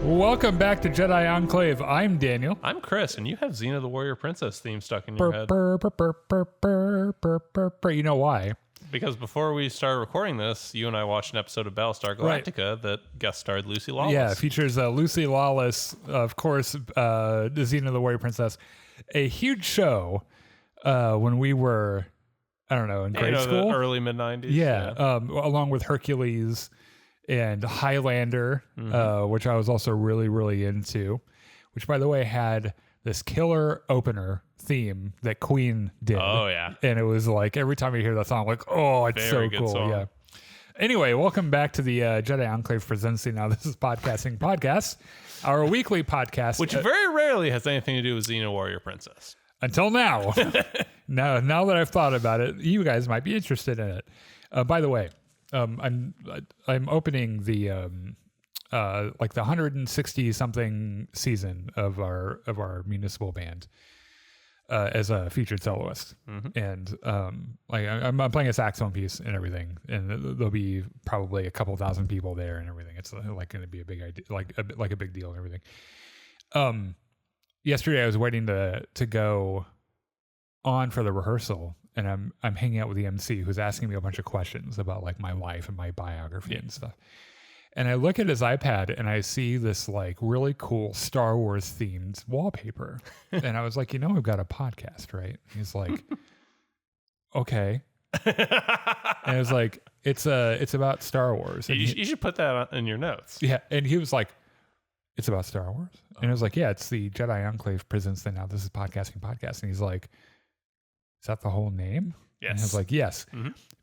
Welcome back to Jedi Enclave. I'm Daniel. I'm Chris, and you have Xena the Warrior Princess theme stuck in your head. You know why? Because before we started recording this, you and I watched an episode of Battlestar Galactica that guest starred Lucy Lawless. Yeah, it features Lucy Lawless, of course, Xena the Warrior Princess. A huge show when we were, I don't know, in grade school. The early mid-90s. Yeah, along with Hercules and Highlander, which I was also really, really into, which, by the way, had this killer opener theme that Queen did. Oh, yeah. And it was like, every time you hear that song, I'm like, oh, it's Very so good cool. song. Yeah. Anyway, welcome back to the Jedi Enclave presents Now This is Podcasting Podcast, our weekly podcast. Which very rarely has anything to do with Xena Warrior Princess. Until now. now that I've thought about it, you guys might be interested in it. By the way, I'm opening the like the 160 something season of our municipal band as a featured soloist, and like I'm playing a saxophone piece and everything, and there'll be probably a couple thousand people there and everything. It's like going to be a big idea, like a big deal and everything. Yesterday I was waiting to go on for the rehearsal, and I'm hanging out with the MC who's asking me a bunch of questions about like my life and my biography and stuff. And I look at his iPad and I see this like really cool Star Wars themed wallpaper. And I was like, we've got a podcast, right? He's like, okay. And I was like, it's about Star Wars. And you should put that in your notes. Yeah. And he was like, it's about Star Wars. And I was like, yeah, it's the Jedi Enclave presents the Now This is Podcasting Podcast. And he's like, is that the whole name? Yes. And I was like, yes,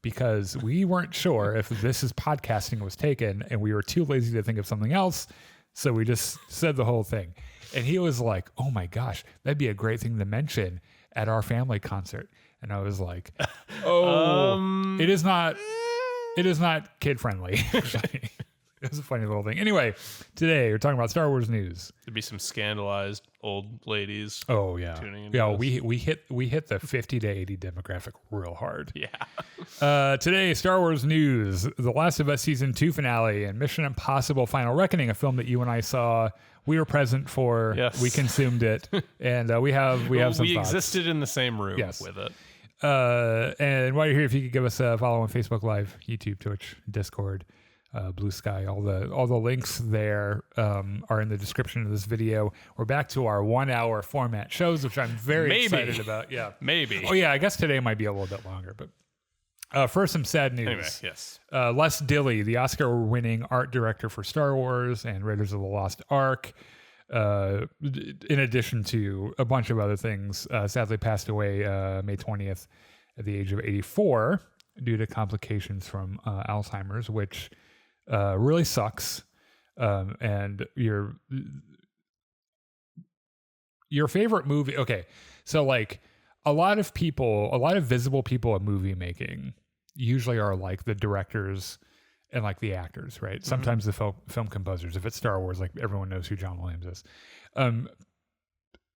because we weren't sure if This is Podcasting was taken and we were too lazy to think of something else. So we just said the whole thing. And he was like, oh my gosh, that'd be a great thing to mention at our family concert. And I was like, it is not kid friendly. It was a funny little thing. Anyway, today we're talking about Star Wars news. There'd be some scandalized old ladies. Oh yeah, tuning into this. we hit the 50 to 80 demographic real hard. Yeah. Today, Star Wars news: The Last of Us season 2 finale and Mission Impossible: Final Reckoning, a film that you and I saw. We were present for. Yes. We consumed it, and we have some. We thoughts. existed in the same room with it. And while you're here, if you could give us a follow on Facebook Live, YouTube, Twitch, Discord. Blue Sky, all the links there are in the description of this video. We're back to our 1 hour format shows, which I'm very excited about. Yeah, maybe. Oh yeah, I guess today might be a little bit longer, but first some sad news. Anyway, yes. Les Dilley, the Oscar-winning art director for Star Wars and Raiders of the Lost Ark, in addition to a bunch of other things, sadly passed away May 20th at the age of 84 due to complications from Alzheimer's, which really sucks. And your favorite movie. Okay. So like a lot of visible people at movie making usually are like the directors and like the actors, right? Sometimes the film composers. If it's Star Wars, like everyone knows who John Williams is.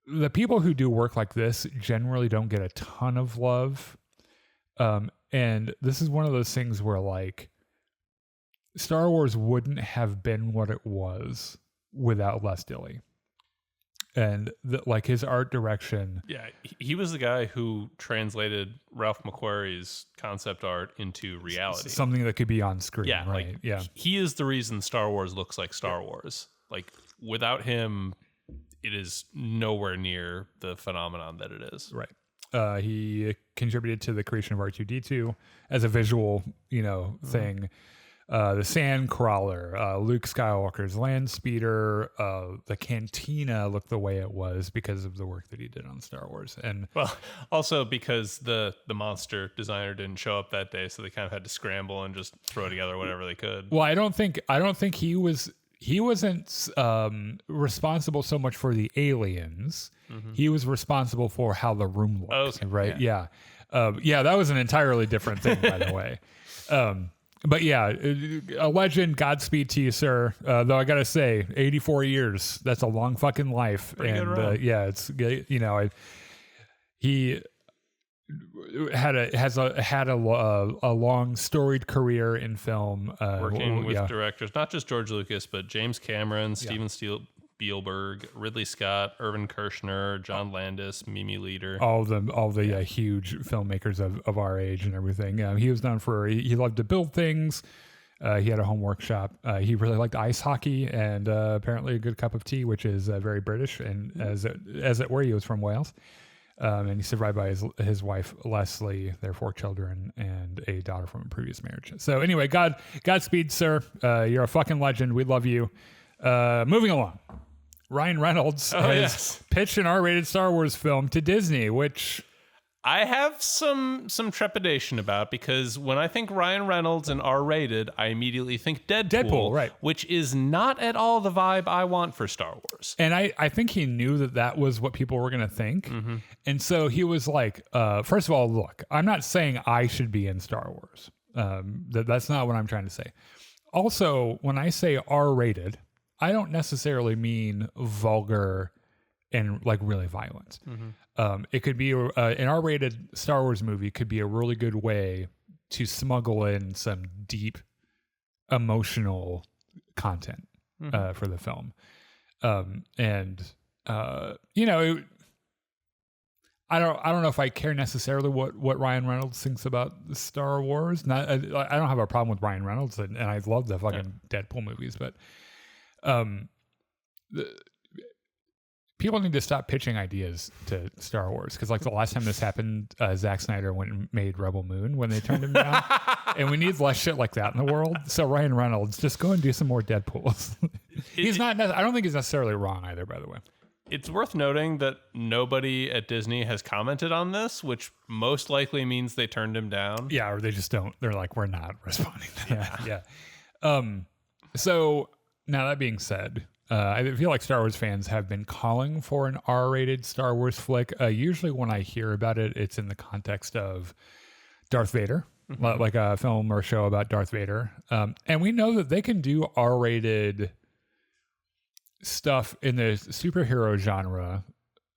The people who do work like this generally don't get a ton of love. And this is one of those things where like Star Wars wouldn't have been what it was without Les Dilley. And like his art direction. Yeah, he was the guy who translated Ralph McQuarrie's concept art into reality. Something that could be on screen, yeah, right? Like, yeah. He is the reason Star Wars looks like Star Wars. Like without him, it is nowhere near the phenomenon that it is. Right. He contributed to the creation of R2-D2 as a visual, thing. The Sand Crawler, Luke Skywalker's Land Speeder, the Cantina looked the way it was because of the work that he did on Star Wars, and also because the monster designer didn't show up that day, so they kind of had to scramble and just throw together whatever they could. Well, I don't think he wasn't responsible so much for the aliens. He was responsible for how the room looked, right? Yeah. That was an entirely different thing, by the way. But yeah, a legend. Godspeed to you, sir. Though I gotta say, 84 years. That's a long fucking life. Pretty and good run. it's he had a long storied career in film, working with directors, not just George Lucas, but James Cameron, Steven Spielberg, Ridley Scott, Irvin Kershner, John Landis, Mimi Leader, all the huge filmmakers of our age and everything. He was known for he loved to build things. He had a home workshop. He really liked ice hockey and apparently a good cup of tea, which is very British. And as it were, he was from Wales. And he's survived by his wife, Leslie, their 4 children, and a daughter from a previous marriage. So anyway, Godspeed, sir. You're a fucking legend. We love you. Moving along. Ryan Reynolds has pitched an R-rated Star Wars film to Disney, which I have some trepidation about, because when I think Ryan Reynolds and R-rated, I immediately think Deadpool, right? Which is not at all the vibe I want for Star Wars. And I think he knew that was what people were going to think. Mm-hmm. And so he was like, first of all, look, I'm not saying I should be in Star Wars. That's not what I'm trying to say. Also, when I say R-rated, I don't necessarily mean vulgar and like really violent. Mm-hmm. It could be an R-rated Star Wars movie could be a really good way to smuggle in some deep emotional content for the film. I don't know if I care necessarily what Ryan Reynolds thinks about Star Wars. I don't have a problem with Ryan Reynolds, and I love the fucking Deadpool movies, but people need to stop pitching ideas to Star Wars, because like the last time this happened, Zack Snyder went and made Rebel Moon when they turned him down, and we need less shit like that in the world. So Ryan Reynolds, just go and do some more Deadpools. I don't think he's necessarily wrong either, by the way. It's worth noting that nobody at Disney has commented on this, which most likely means they turned him down. Yeah, or they just don't. They're like, we're not responding to that. Yeah. So now that being said, I feel like Star Wars fans have been calling for an R-rated Star Wars flick. Usually when I hear about it, it's in the context of Darth Vader, like a film or show about Darth Vader. And we know that they can do R-rated stuff in the superhero genre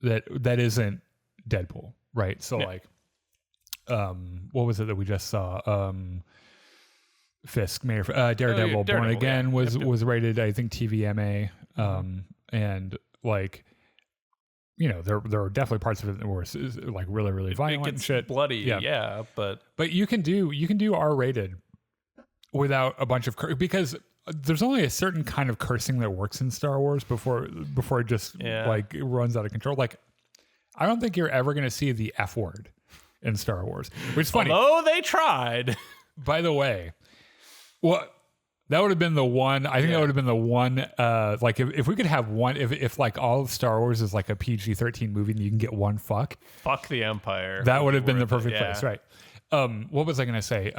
that isn't Deadpool, right? So like, what was it that we just saw? Fisk, Daredevil, Born Again was rated, I think, TVMA. And like, you know, there are definitely parts of it that were like really, really violent and shit. Bloody, but you can do R-rated without a bunch of because there's only a certain kind of cursing that works in Star Wars before it just like it runs out of control. Like, I don't think you're ever going to see the F word in Star Wars, which is funny. Although they tried. By the way, that would have been the one. I think that would have been the one. Like if we could have one, if like all of Star Wars is like a PG-13 movie and you can get one fuck the Empire, that would have been the perfect place, right? What was I going to say?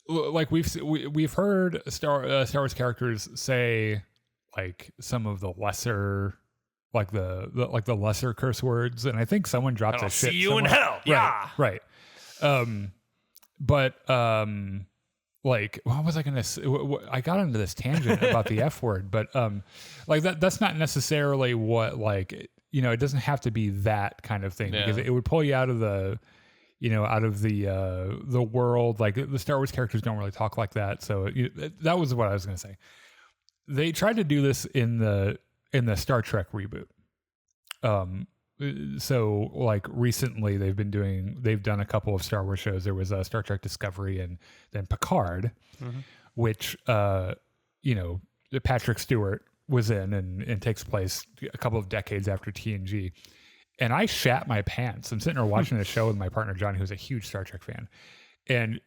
Like we've heard Star Wars characters say like some of the lesser, like the lesser curse words, and I think someone dropped a shit. See you in hell, right. Like, what was I going to say? I got into this tangent about the F word, but like that's not necessarily what, like, you know, it doesn't have to be that kind of thing because it would pull you out of the, you know, out of the world. Like the Star Wars characters don't really talk like that. So that was what I was going to say. They tried to do this in the Star Trek reboot. So like recently they've done a couple of Star Wars shows. There was Star Trek Discovery and then Picard, which, you know, Patrick Stewart was in and takes place a couple of decades after TNG. And I shat my pants. I'm sitting there watching the show with my partner, John, who's a huge Star Trek fan. And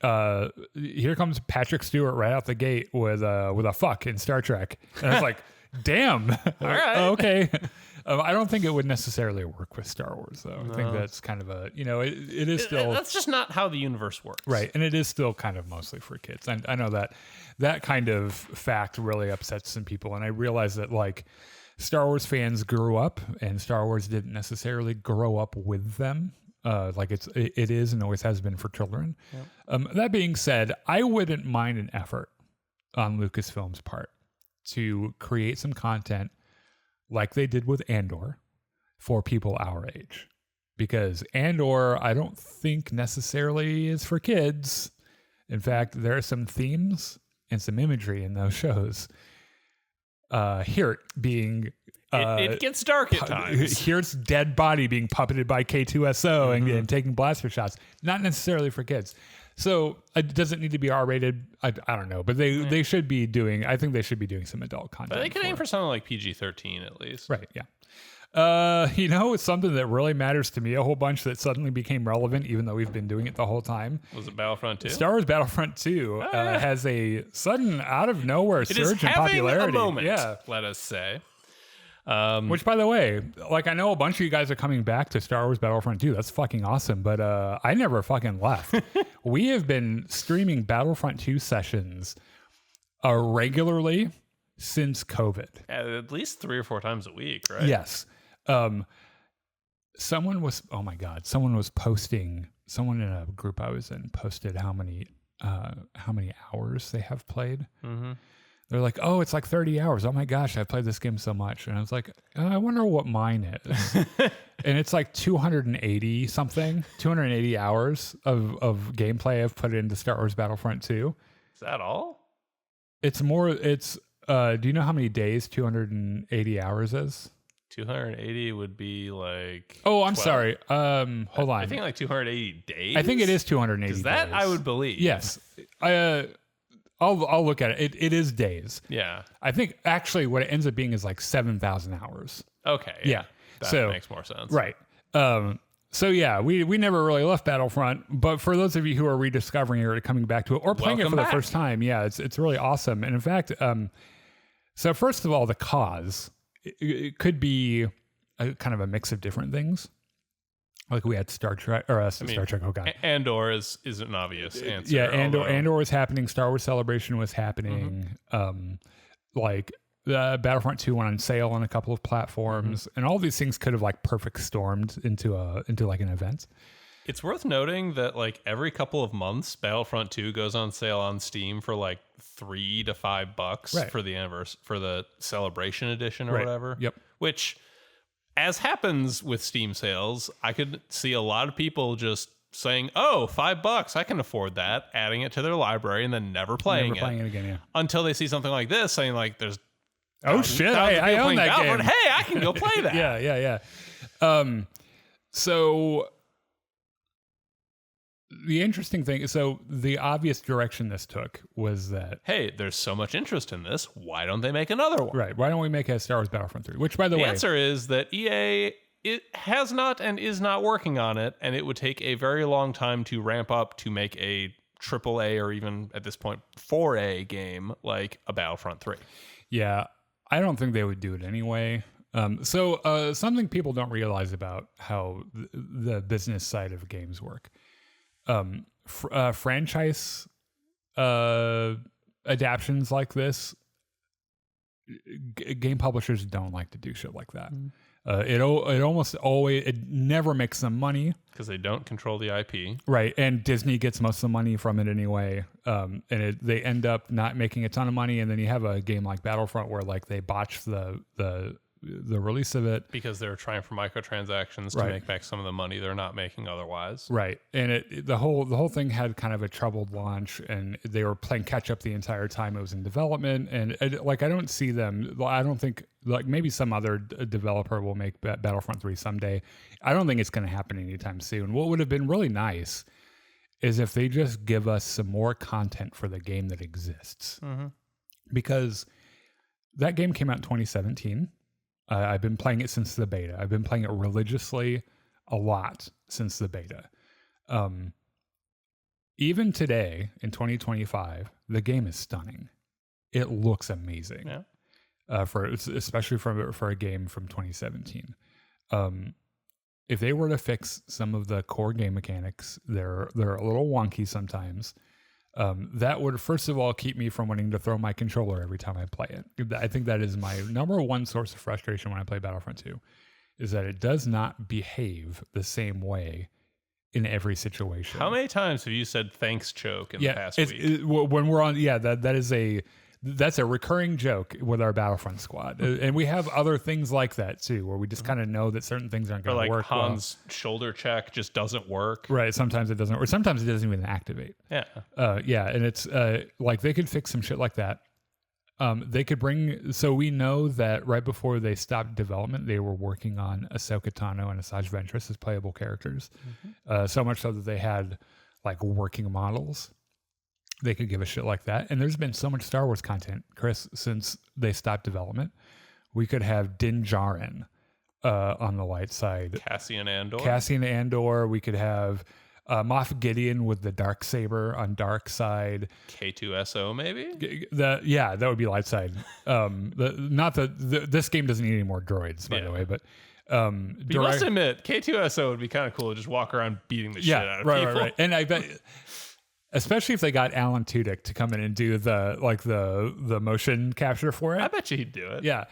here comes Patrick Stewart right out the gate with a fuck in Star Trek. And I was like, damn. All right. Okay. I don't think it would necessarily work with Star Wars, though. No. I think that's kind of a, you know, it is still... That's just not how the universe works. Right. And it is still kind of mostly for kids. And I know that kind of fact really upsets some people. And I realize that, like, Star Wars fans grew up and Star Wars didn't necessarily grow up with them. Like it is and always has been for children. Yep. That being said, I wouldn't mind an effort on Lucasfilm's part to create some content like they did with Andor for people our age. because Andor, I don't think necessarily is for kids. In fact, there are some themes and some imagery in those shows. Here being it gets dark at times. Here's dead body being puppeted by K2SO and taking blaster shots. Not necessarily for kids. So it doesn't need to be R-rated. I don't know, but they should be doing. I think they should be doing some adult content. But they can aim for something like PG-13 at least. Right? Yeah. It's something that really matters to me a whole bunch that suddenly became relevant, even though we've been doing it the whole time. Was it Battlefront 2? Star Wars Battlefront 2 has a sudden, out of nowhere surge in popularity. A moment, yeah, let us say. Which, by the way, like, I know a bunch of you guys are coming back to Star Wars Battlefront 2. That's fucking awesome. But I never fucking left. We have been streaming Battlefront 2 sessions regularly since COVID. At least 3 or 4 times a week, right? Yes. Someone was posting, someone in a group I was in posted how many hours they have played. Mm-hmm. They're like, oh, it's like 30 hours. Oh my gosh, I've played this game so much. And I was like, I wonder what mine is. And it's like 280 hours of gameplay I've put into Star Wars Battlefront 2. Is that all? It's more, do you know how many days 280 hours is? 280 would be like... Oh, I'm 12. Sorry. Hold on. I think like 280 days? I think it is 280 days. That I would believe. Yes. I'll look at it. It is days. Yeah. I think actually what it ends up being is like 7,000 hours. Okay. Yeah. That makes more sense. Right. So yeah, we never really left Battlefront, but for those of you who are rediscovering it or coming back to it or playing it for the first time, yeah, it's really awesome. And in fact, so first of all, the cause, it could be a kind of a mix of different things. Like we had Star Trek. Oh god, Andor is an obvious answer. Yeah, Andor was happening. Star Wars Celebration was happening. Like Battlefront 2 went on sale on a couple of platforms, and all these things could have like perfect stormed into like an event. It's worth noting that like every couple of months, Battlefront 2 goes on sale on Steam for like $3 to $5 for the for the Celebration Edition or whatever. Yep. Which, as happens with Steam sales, I could see a lot of people just saying, "Oh, $5, I can afford that," adding it to their library and then never playing it again. Yeah. Until they see something like this, saying like, "There's shit, I own that game. Hey, I can go play that." Yeah. So the interesting thing, so the obvious direction this took was that, hey, there's so much interest in this. Why don't they make another one? Right. Why don't we make a Star Wars Battlefront 3? Which, by the way, the answer is that EA has not and is not working on it, and it would take a very long time to ramp up to make a AAA or even at this point 4A game like a Battlefront 3. Yeah, I don't think they would do it anyway. So something people don't realize about how the business side of games work. Franchise adaptions like this, game publishers don't like to do shit like that. It almost always, it never makes them money because they don't control the IP, right? And Disney gets most of the money from it anyway. And they end up not making a ton of money, and then you have a game like Battlefront where like they botch the release of it because they're trying for microtransactions to make back some of the money they're not making otherwise. Right. And the whole thing had kind of a troubled launch, and they were playing catch up the entire time it was in development. And like, I don't see them, I don't think, like, maybe some other developer will make Battlefront 3 someday. I don't think it's going to happen anytime soon. What would have been really nice is if they just give us some more content for the game that exists. Because that game came out in 2017. I've been playing it since the beta. I've been playing it religiously a lot since the beta. Even today in 2025, the game is stunning. It looks amazing. Yeah. Especially for a game from 2017. If they were to fix some of the core game mechanics, they're a little wonky sometimes. That would, first of all, keep me from wanting to throw my controller every time I play it. I think that is my number one source of frustration when I play Battlefront 2, is that it does not behave the same way in every situation. How many times have you said thanks choke in the past week? When we're on, that That's a recurring joke with our Battlefront squad. And we have other things like that too, where we just kind of know that certain things aren't going to work. Han's shoulder check just doesn't work. Right. Sometimes it doesn't, or sometimes it doesn't even activate. Yeah. And it's like they could fix some shit like that. They could bring, so we know that right before they stopped development, they were working on Ahsoka Tano and Asajj Ventress as playable characters. So much so that they had like working models. They could give a shit like that. And there's been so much Star Wars content, Chris, since they stopped development. We could have Din Djarin on the light side. Cassian Andor. We could have Moff Gideon with the dark saber on dark side. K2SO maybe? That would be light side. This game doesn't need any more droids, by the way, but you must admit, K2SO would be kind of cool to just walk around beating the shit out of people. Right. And I bet, especially if they got Alan Tudyk to come in and do the motion capture for it. I bet you he'd do it. Yeah.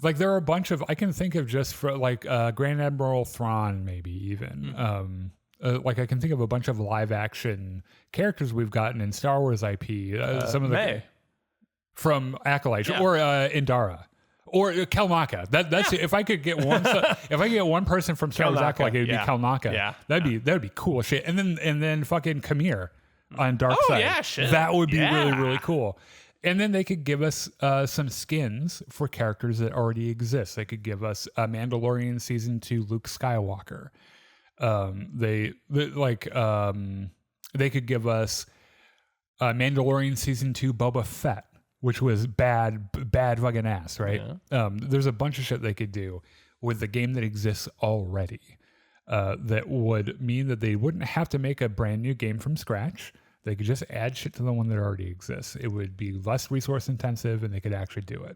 Like there are a bunch of, I can think of just for like Grand Admiral Thrawn, maybe even. Like I can think of a bunch of live action characters we've gotten in Star Wars IP. Some of the from Acolyte or Indara. Or Kelnaka. That's if I could get one person from Star Wars Acolyte, it would be Kelnaka. Yeah. That'd be cool shit. And then fucking Kamir on Dark Side. Yeah, shit. That would be really, really cool. And then they could give us some skins for characters that already exist. They could give us a Mandalorian Season 2 Luke Skywalker. They could give us Mandalorian Season 2 Boba Fett, which was bad fucking ass, right? Yeah. There's a bunch of shit they could do with the game that exists already that would mean that they wouldn't have to make a brand new game from scratch. They could just add shit to the one that already exists. It would be less resource intensive and they could actually do it.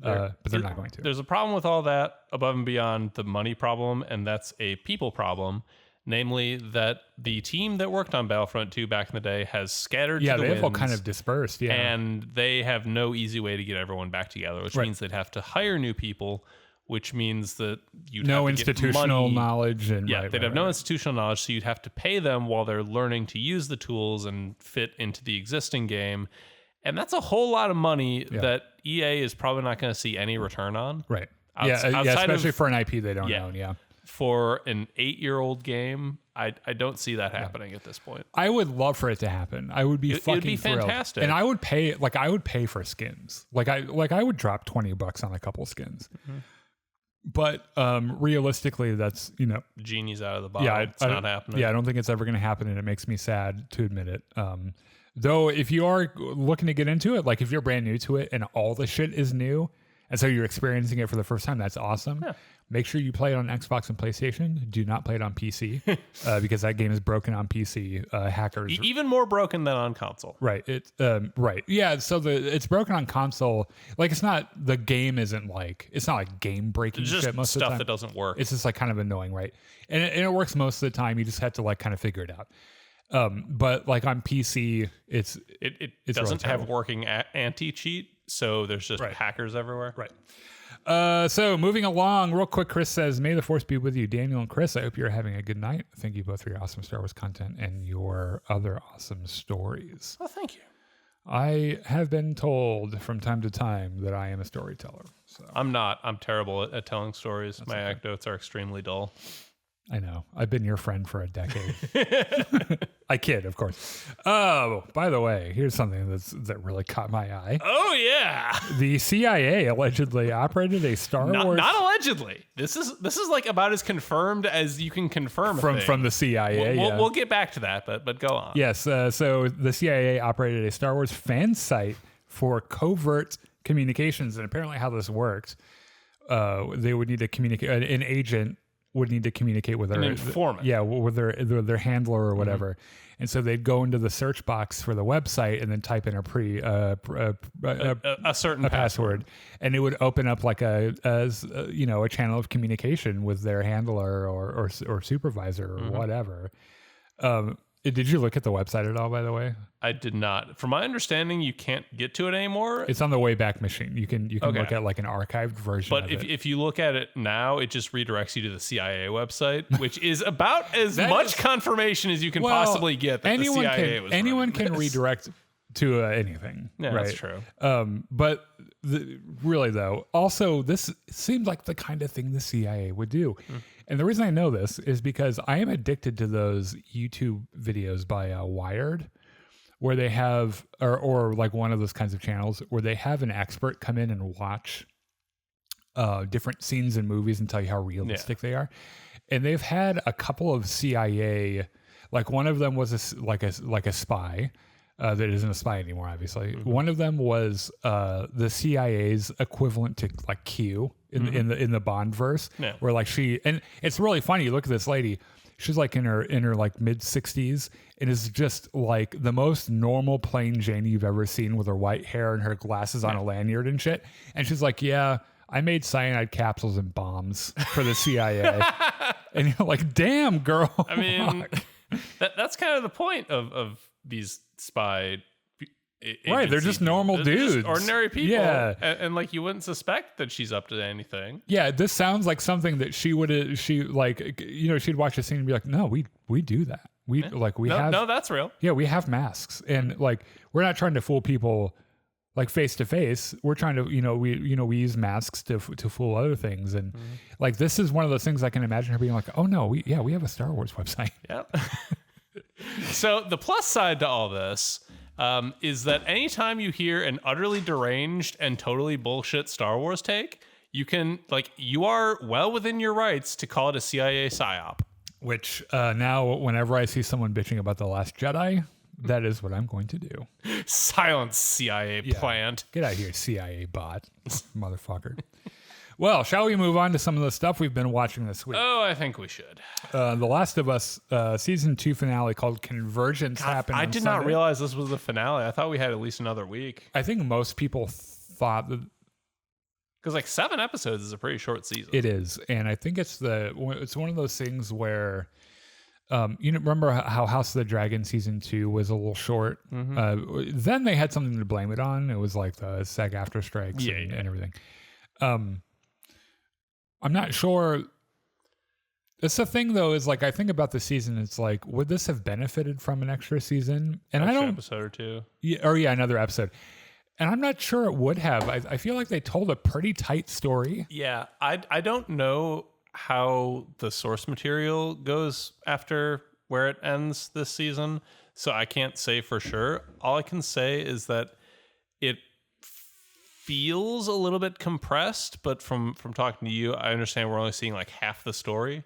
But they're not going to. There's a problem with all that above and beyond the money problem, and that's a people problem. Namely, that the team that worked on Battlefront 2 back in the day has scattered to the winds. Yeah, they've all kind of dispersed, and they have no easy way to get everyone back together, which means they'd have to hire new people, which means that you'd have to institutional get money. knowledge. They'd have no institutional knowledge, so you'd have to pay them while they're learning to use the tools and fit into the existing game. And that's a whole lot of money that EA is probably not going to see any return on. Right. Especially for an IP they don't own. Yeah. For an 8-year-old game, I don't see that happening at this point. I would love for it to happen. I would be fucking It'd be thrilled. fantastic. And I would pay for skins. I would drop $20 on a couple skins. Mm-hmm. But realistically, that's genie's out of the bottle. It's not happening. Yeah, I don't think it's ever going to happen, and it makes me sad to admit it. Though, if you are looking to get into it, like if you're brand new to it and all the shit is new, and so you're experiencing it for the first time, that's awesome. Yeah. Make sure you play it on Xbox and PlayStation. Do not play it on PC because that game is broken on PC. Hackers even more broken than on console. Right. Right. Yeah. So it's broken on console. Like it's not like game breaking shit most of the time. Stuff that doesn't work. It's just like kind of annoying, right? And it works most of the time. You just have to like kind of figure it out. But like on PC, it doesn't have working anti-cheat, so there's just hackers everywhere. Right. So moving along real quick, Chris says, may the force be with you, Daniel and Chris. I hope you're having a good night. Thank you both for your awesome Star Wars content and your other awesome stories. Oh, thank you. I have been told from time to time that I am a storyteller. So. I'm not. I'm terrible at telling stories. That's My anecdotes are extremely dull. I know. I've been your friend for a decade. I kid, of course. Oh, by the way, here's something that really caught my eye. Oh, yeah. The CIA allegedly operated a Star Wars... Not allegedly. This is like about as confirmed as you can confirm from the CIA. We'll get back to that, but go on. Yes. So the CIA operated a Star Wars fan site for covert communications, and apparently how this worked, they would need to communicate. An agent would need to communicate with an informant. With their handler or whatever. Mm-hmm. And so they'd go into the search box for the website and then type in a certain password, and it would open up like a channel of communication with their handler or supervisor or whatever. Did you look at the website at all, by the way? I did not. From my understanding, you can't get to it anymore. It's on the Wayback Machine. You can look at like an archived version. But if you look at it now, it just redirects you to the CIA website, which is about as much confirmation as you can possibly get that the CIA was anyone can redirect to anything. Yeah, right? that's true. But really, though, also this seems like the kind of thing the CIA would do. And the reason I know this is because I am addicted to those YouTube videos by Wired, where they have, or like one of those kinds of channels where they have an expert come in and watch different scenes in movies and tell you how realistic they are. And they've had a couple of CIA, like one of them was like a spy. That isn't a spy anymore, obviously. One of them was the CIA's equivalent to like Q in the Bond verse, where like and it's really funny. You look at this lady; she's like in her like mid 60s, and is just like the most normal plain Jane you've ever seen, with her white hair and her glasses on a lanyard and shit. And she's like, "Yeah, I made cyanide capsules and bombs for the CIA," and you're like, "Damn, girl." I mean, that's kind of the point of these spy right, they're just normal dudes, just ordinary people. Yeah, and like you wouldn't suspect that she's up to anything. Yeah, this sounds like something that she'd watch a scene and be like, no, we do that. We have that's real. Yeah, we have masks, and like we're not trying to fool people like face to face. We're trying to we use masks to fool other things, and like this is one of those things I can imagine her being like, oh no, we have a Star Wars website. Yep. So the plus side to all this is that anytime you hear an utterly deranged and totally bullshit Star Wars take, you are well within your rights to call it a CIA psyop. Which now, whenever I see someone bitching about The Last Jedi, that is what I'm going to do. Silence, CIA plant. Get out of here, CIA bot, motherfucker. Well, shall we move on to some of the stuff we've been watching this week? Oh, I think we should. The Last of Us season 2 finale called Convergence happened on I did Sunday. not realize this was the finale. I thought we had at least another week. I think most people thought that... Because like 7 episodes is a pretty short season. It is. And I think it's one of those things where... remember how House of the Dragon season 2 was a little short? Then they had something to blame it on. It was like the SAG-AFTRA strikes and everything. I'm not sure. It's the thing, though, is like I think about the season. It's like, would this have benefited from an extra season? And I don't episode or two. Another episode. And I'm not sure it would have. I feel like they told a pretty tight story. Yeah, I don't know how the source material goes after where it ends this season, so I can't say for sure. All I can say is that it feels a little bit compressed, but from talking to you, I understand we're only seeing like half the story,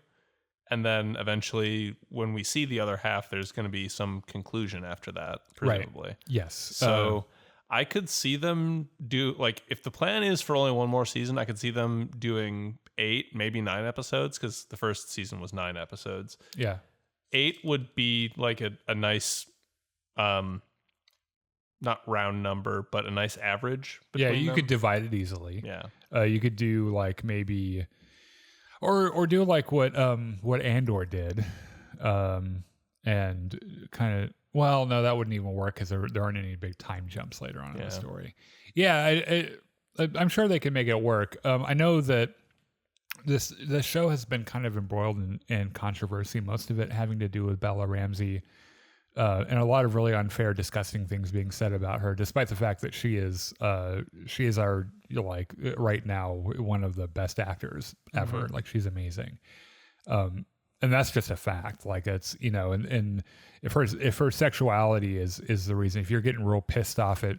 and then eventually when we see the other half, there's going to be some conclusion after that, presumably. Right. Yes. So I could see them do, like, if the plan is for only one more season, I could see them doing 8, maybe 9 episodes, because the first season was 9 episodes. Yeah. 8 would be like a nice not round number, but a nice average. Yeah, you them. could divide it easily. Yeah. You could do like maybe, or do like what Andor did, and kind of. Well, no, that wouldn't even work because there aren't any big time jumps later on in the story. Yeah, I'm sure they can make it work. I know that this show has been kind of embroiled in controversy. Most of it having to do with Bella Ramsey. And a lot of really unfair, disgusting things being said about her, despite the fact that she is our, like, right now one of the best actors ever. Like, she's amazing, and that's just a fact. Like, it's and if her sexuality is the reason, if you're getting real pissed off at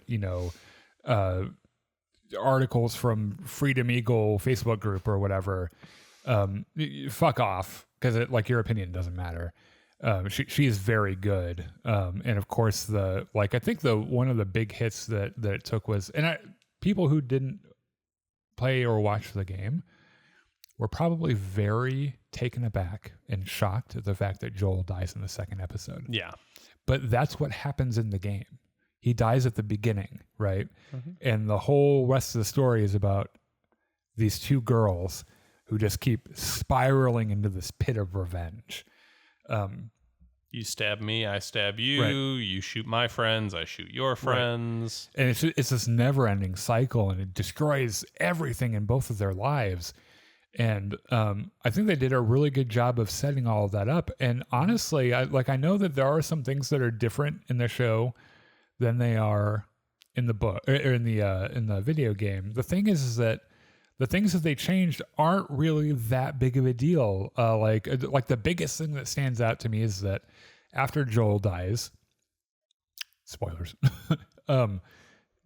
articles from Freedom Eagle Facebook group or whatever, fuck off, because like your opinion doesn't matter. She is very good, and of course I think one of the big hits that it took was, people who didn't play or watch the game were probably very taken aback and shocked at the fact that Joel dies in the second episode. Yeah, but that's what happens in the game. He dies at the beginning, right? And the whole rest of the story is about these 2 girls who just keep spiraling into this pit of revenge. You stab me, I stab you. Right. You shoot my friends, I shoot your friends. Right. And it's this never-ending cycle, and it destroys everything in both of their lives. And I think they did a really good job of setting all of that up. And honestly, I know that there are some things that are different in the show than they are in the book or in the video game. The thing is that the things that they changed aren't really that big of a deal. Like the biggest thing that stands out to me is that after Joel dies, spoilers,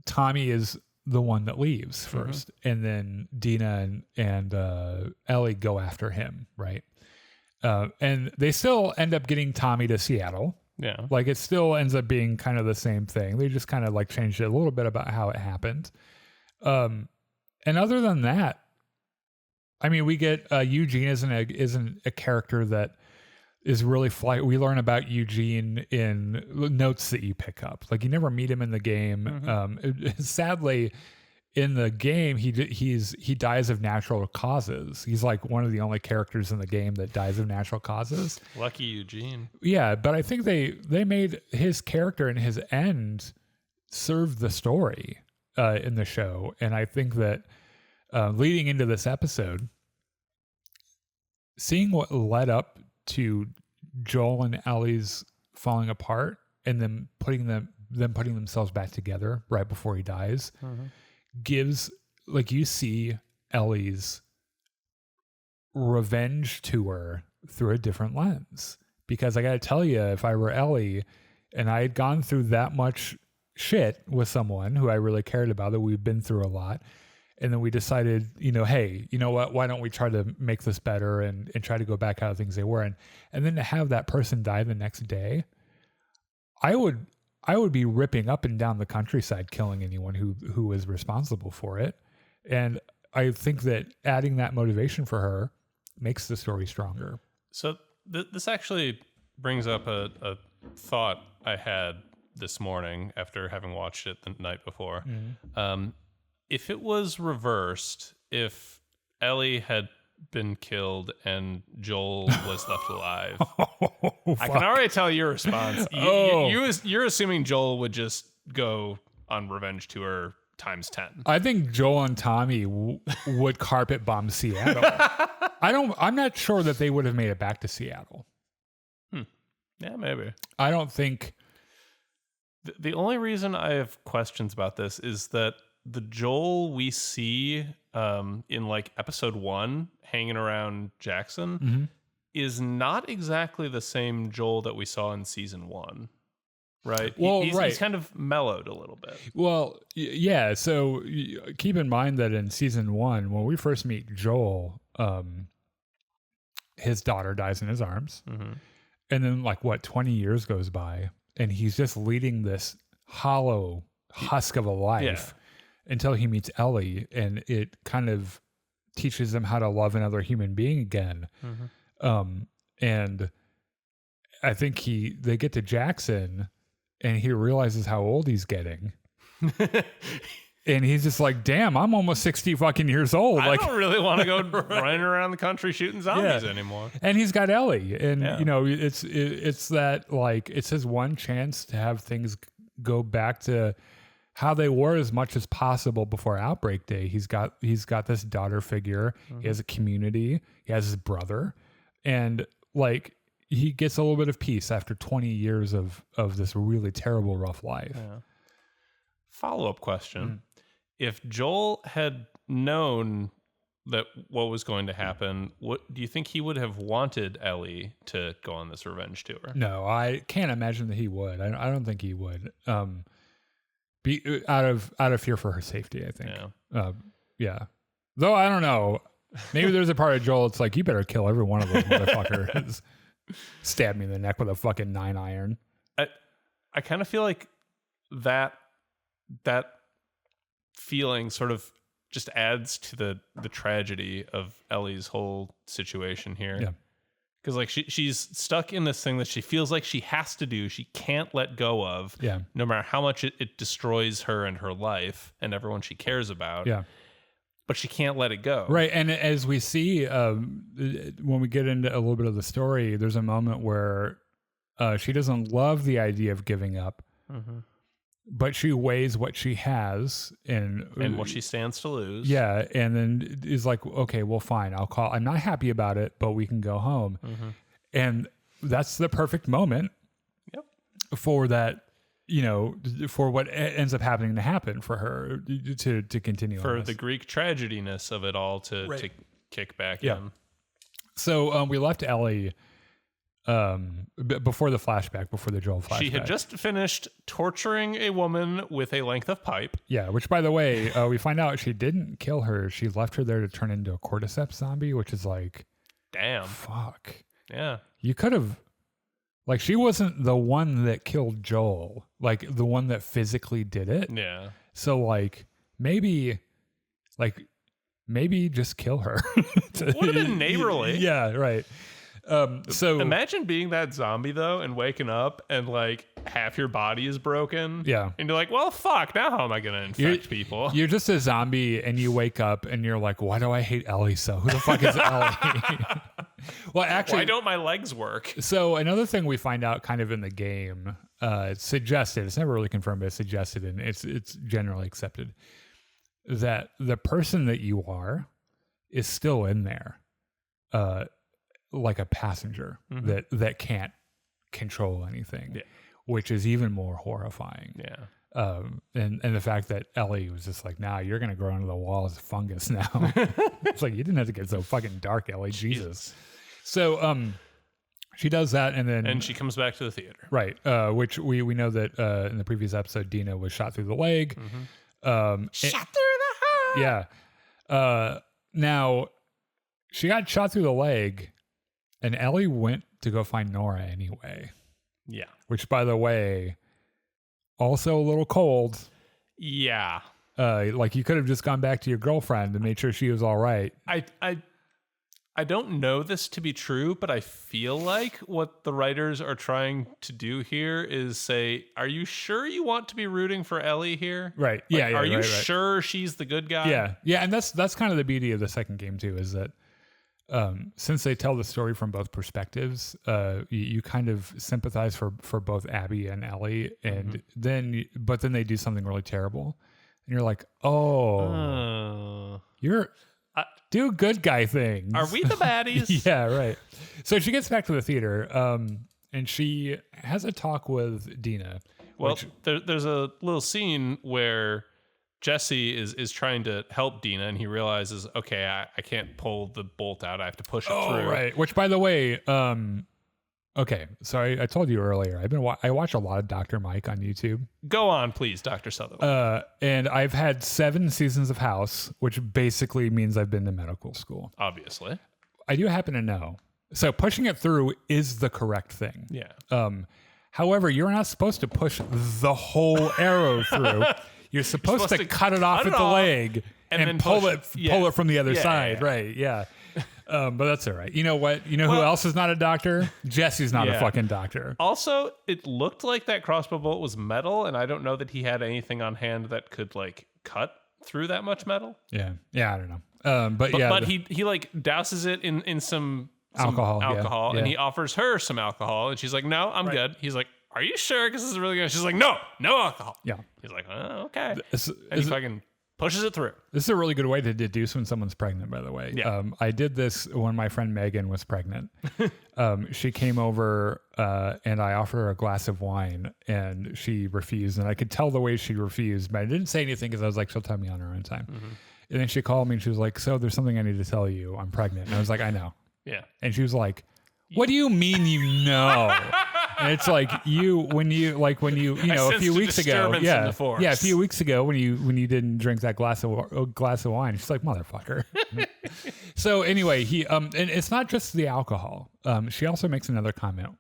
Tommy is the one that leaves first, and then Dina and Ellie go after him, right? And they still end up getting Tommy to Seattle. Yeah. Like it still ends up being kind of the same thing. They just kind of like changed it a little bit about how it happened. And other than that, I mean, we get Eugene isn't a character that is really we learn about Eugene in notes that you pick up. Like you never meet him in the game. Sadly, in the game, he dies of natural causes. He's like one of the only characters in the game that dies of natural causes. Lucky Eugene. Yeah, but I think they made his character and his end serve the story in the show, and I think that leading into this episode, seeing what led up to Joel and Ellie's falling apart and then putting themselves back together right before he dies gives, like, you see Ellie's revenge tour through a different lens. Because I got to tell you, if I were Ellie and I had gone through that much shit with someone who I really cared about, that we've been through a lot, and then we decided, hey, you know what? Why don't we try to make this better and try to go back how things they were? And then to have that person die the next day, I would be ripping up and down the countryside, killing anyone who was responsible for it. And I think that adding that motivation for her makes the story stronger. So this actually brings up a thought I had this morning after having watched it the night before. If it was reversed, if Ellie had been killed and Joel was left alive, I can already tell your response. You're assuming Joel would just go on revenge tour times 10. I think Joel and Tommy would carpet bomb Seattle. I'm not sure that they would have made it back to Seattle. Yeah, maybe. I don't think. The only reason I have questions about this is that the Joel we see in like episode 1 hanging around Jackson is not exactly the same Joel that we saw in season 1, right? Well, he's kind of mellowed a little bit. Well, yeah. So keep in mind that in season 1, when we first meet Joel, his daughter dies in his arms. And then 20 years goes by and he's just leading this hollow husk of a life until he meets Ellie, and it kind of teaches him how to love another human being again. And I think they get to Jackson and he realizes how old he's getting. And he's just like, damn, I'm almost 60 fucking years old. I don't really want to go running around the country shooting zombies anymore. And he's got Ellie. And, it's that, it's his one chance to have things go back to how they were as much as possible before Outbreak Day. He's got this daughter figure. He has a community. He has his brother. And, he gets a little bit of peace after 20 years of this really terrible, rough life. Yeah. Follow-up question. If Joel had known that what was going to happen, what do you think he would have wanted Ellie to go on this revenge tour? No, I can't imagine that he would. I don't think he would. Be out of fear for her safety, I think. Yeah. Though I don't know. Maybe there's a part of Joel it's like, you better kill every one of those motherfuckers. Stab me in the neck with a fucking 9-iron. I kind of feel like that feeling sort of just adds to the tragedy of Ellie's whole situation here. Yeah. Because she's stuck in this thing that she feels like she has to do, she can't let go of, no matter how much it destroys her and her life and everyone she cares about. Yeah. But she can't let it go. Right. And as we see, when we get into a little bit of the story, there's a moment where she doesn't love the idea of giving up, but she weighs what she has and what she stands to lose. Yeah. And then is like, okay, well, fine. I'll call. I'm not happy about it, but we can go home. And that's the perfect moment for that, for what ends up happening to happen for her to continue for on the Greek tragediness of it all to kick back in. So we left Ellie before the flashback, before the Joel flashback. She had just finished torturing a woman with a length of pipe. Yeah, which, by the way, we find out she didn't kill her. She left her there to turn into a cordyceps zombie, which is like... Damn. Fuck. Yeah. You could have... Like, she wasn't the one that killed Joel. Like, the one that physically did it. Yeah. So, like, maybe just kill her. Would have been neighborly. Yeah, right. So imagine being that zombie though and waking up and like half your body is broken. Yeah. And you're like, well, fuck, now how am I going to infect people? You're just a zombie and you wake up and you're like, why do I hate Ellie so? Who the fuck is Ellie? Well, actually, why don't my legs work? So another thing we find out kind of in the game, it's suggested, it's never really confirmed, but it's suggested and it's generally accepted that the person that you are is still in there. Like a passenger that can't control anything, which is even more horrifying. Yeah. And the fact that Ellie was just like, nah, you're going to grow into the wall as a fungus now. It's like, you didn't have to get so fucking dark, Ellie. Jesus. So, she does that and she comes back to the theater. Right. Which we know that, in the previous episode, Dina was shot through the leg. Shot through the heart. Yeah. Now she got shot through the leg. And Ellie went to go find Nora anyway. Yeah. Which, by the way, also a little cold. Yeah. Like you could have just gone back to your girlfriend and made sure she was all right. I don't know this to be true, but I feel like what the writers are trying to do here is say, are you sure you want to be rooting for Ellie here? Right. Like, Yeah. Are you right. sure she's the good guy? Yeah. Yeah. And that's kind of the beauty of the second game too, is that since they tell the story from both perspectives, you kind of sympathize for both Abby and Ellie, and then they do something really terrible, and you're like, you're do good guy things. Are we the baddies? Yeah, right. So she gets back to the theater, and she has a talk with Dina. Well, there's a little scene where Jesse is trying to help Dina, and he realizes, okay, I can't pull the bolt out. I have to push it through. Right. Which, by the way, okay. Sorry, I told you earlier. I watch a lot of Dr. Mike on YouTube. Go on, please, Dr. Sutherland. And I've had 7 seasons of House, which basically means I've been to medical school. Obviously, I do happen to know. So pushing it through is the correct thing. Yeah. However, you're not supposed to push the whole arrow through. You're supposed to cut it off at the leg and then pull it from the other side. Yeah. Right. Yeah. But that's all right. You know what? You know who else is not a doctor? Jesse's not a fucking doctor. Also, it looked like that crossbow bolt was metal, and I don't know that he had anything on hand that could like cut through that much metal. Yeah. Yeah. I don't know. But he like douses it in some alcohol, and he offers her some alcohol, and she's like, "No, I'm good." He's like, "Are you sure? Because this is really good." She's like, "No alcohol." Yeah. He's like, "Oh, okay." And he fucking pushes it through. This is a really good way to deduce when someone's pregnant, by the way. Yeah. I did this when my friend Megan was pregnant. She came over and I offered her a glass of wine, and she refused. And I could tell the way she refused, but I didn't say anything because I was like, she'll tell me on her own time. And then she called me and she was like, so there's something I need to tell you. I'm pregnant. And I was like, I know. Yeah. And she was like, what do you mean you know? And it's like a few weeks ago, a few weeks ago when you didn't drink that glass of wine, she's like, motherfucker. So anyway, he and it's not just the alcohol. She also makes another comment,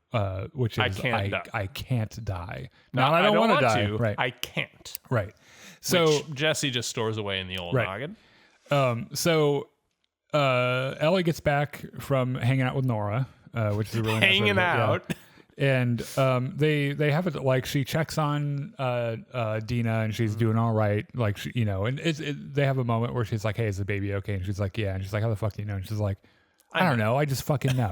which is I can't die. Not I don't want to die. Right. I can't. Right. So which Jesse just stores away in the old noggin. So Ellie gets back from hanging out with Nora, which is a really nice hanging out. Yeah. And they have it like she checks on Dina and she's doing all right, like she, and they have a moment where she's like, "Hey, is the baby okay?" And she's like, "Yeah." And she's like, "How the fuck do you know?" And she's like, "I don't know. I just fucking know."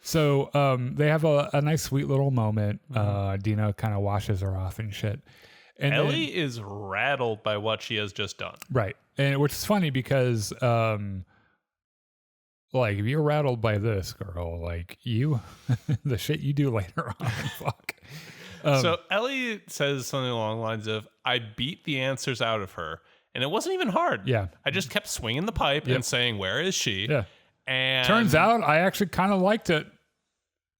So they have a nice sweet little moment. Dina kind of washes her off and shit. And Ellie is rattled by what she has just done. Right, and which is funny because. Like, if you're rattled by this, girl, like the shit you do later on, fuck. So Ellie says something along the lines of, I beat the answers out of her. And it wasn't even hard. Yeah. I just kept swinging the pipe and saying, where is she? Yeah. And turns out I actually kind of liked it.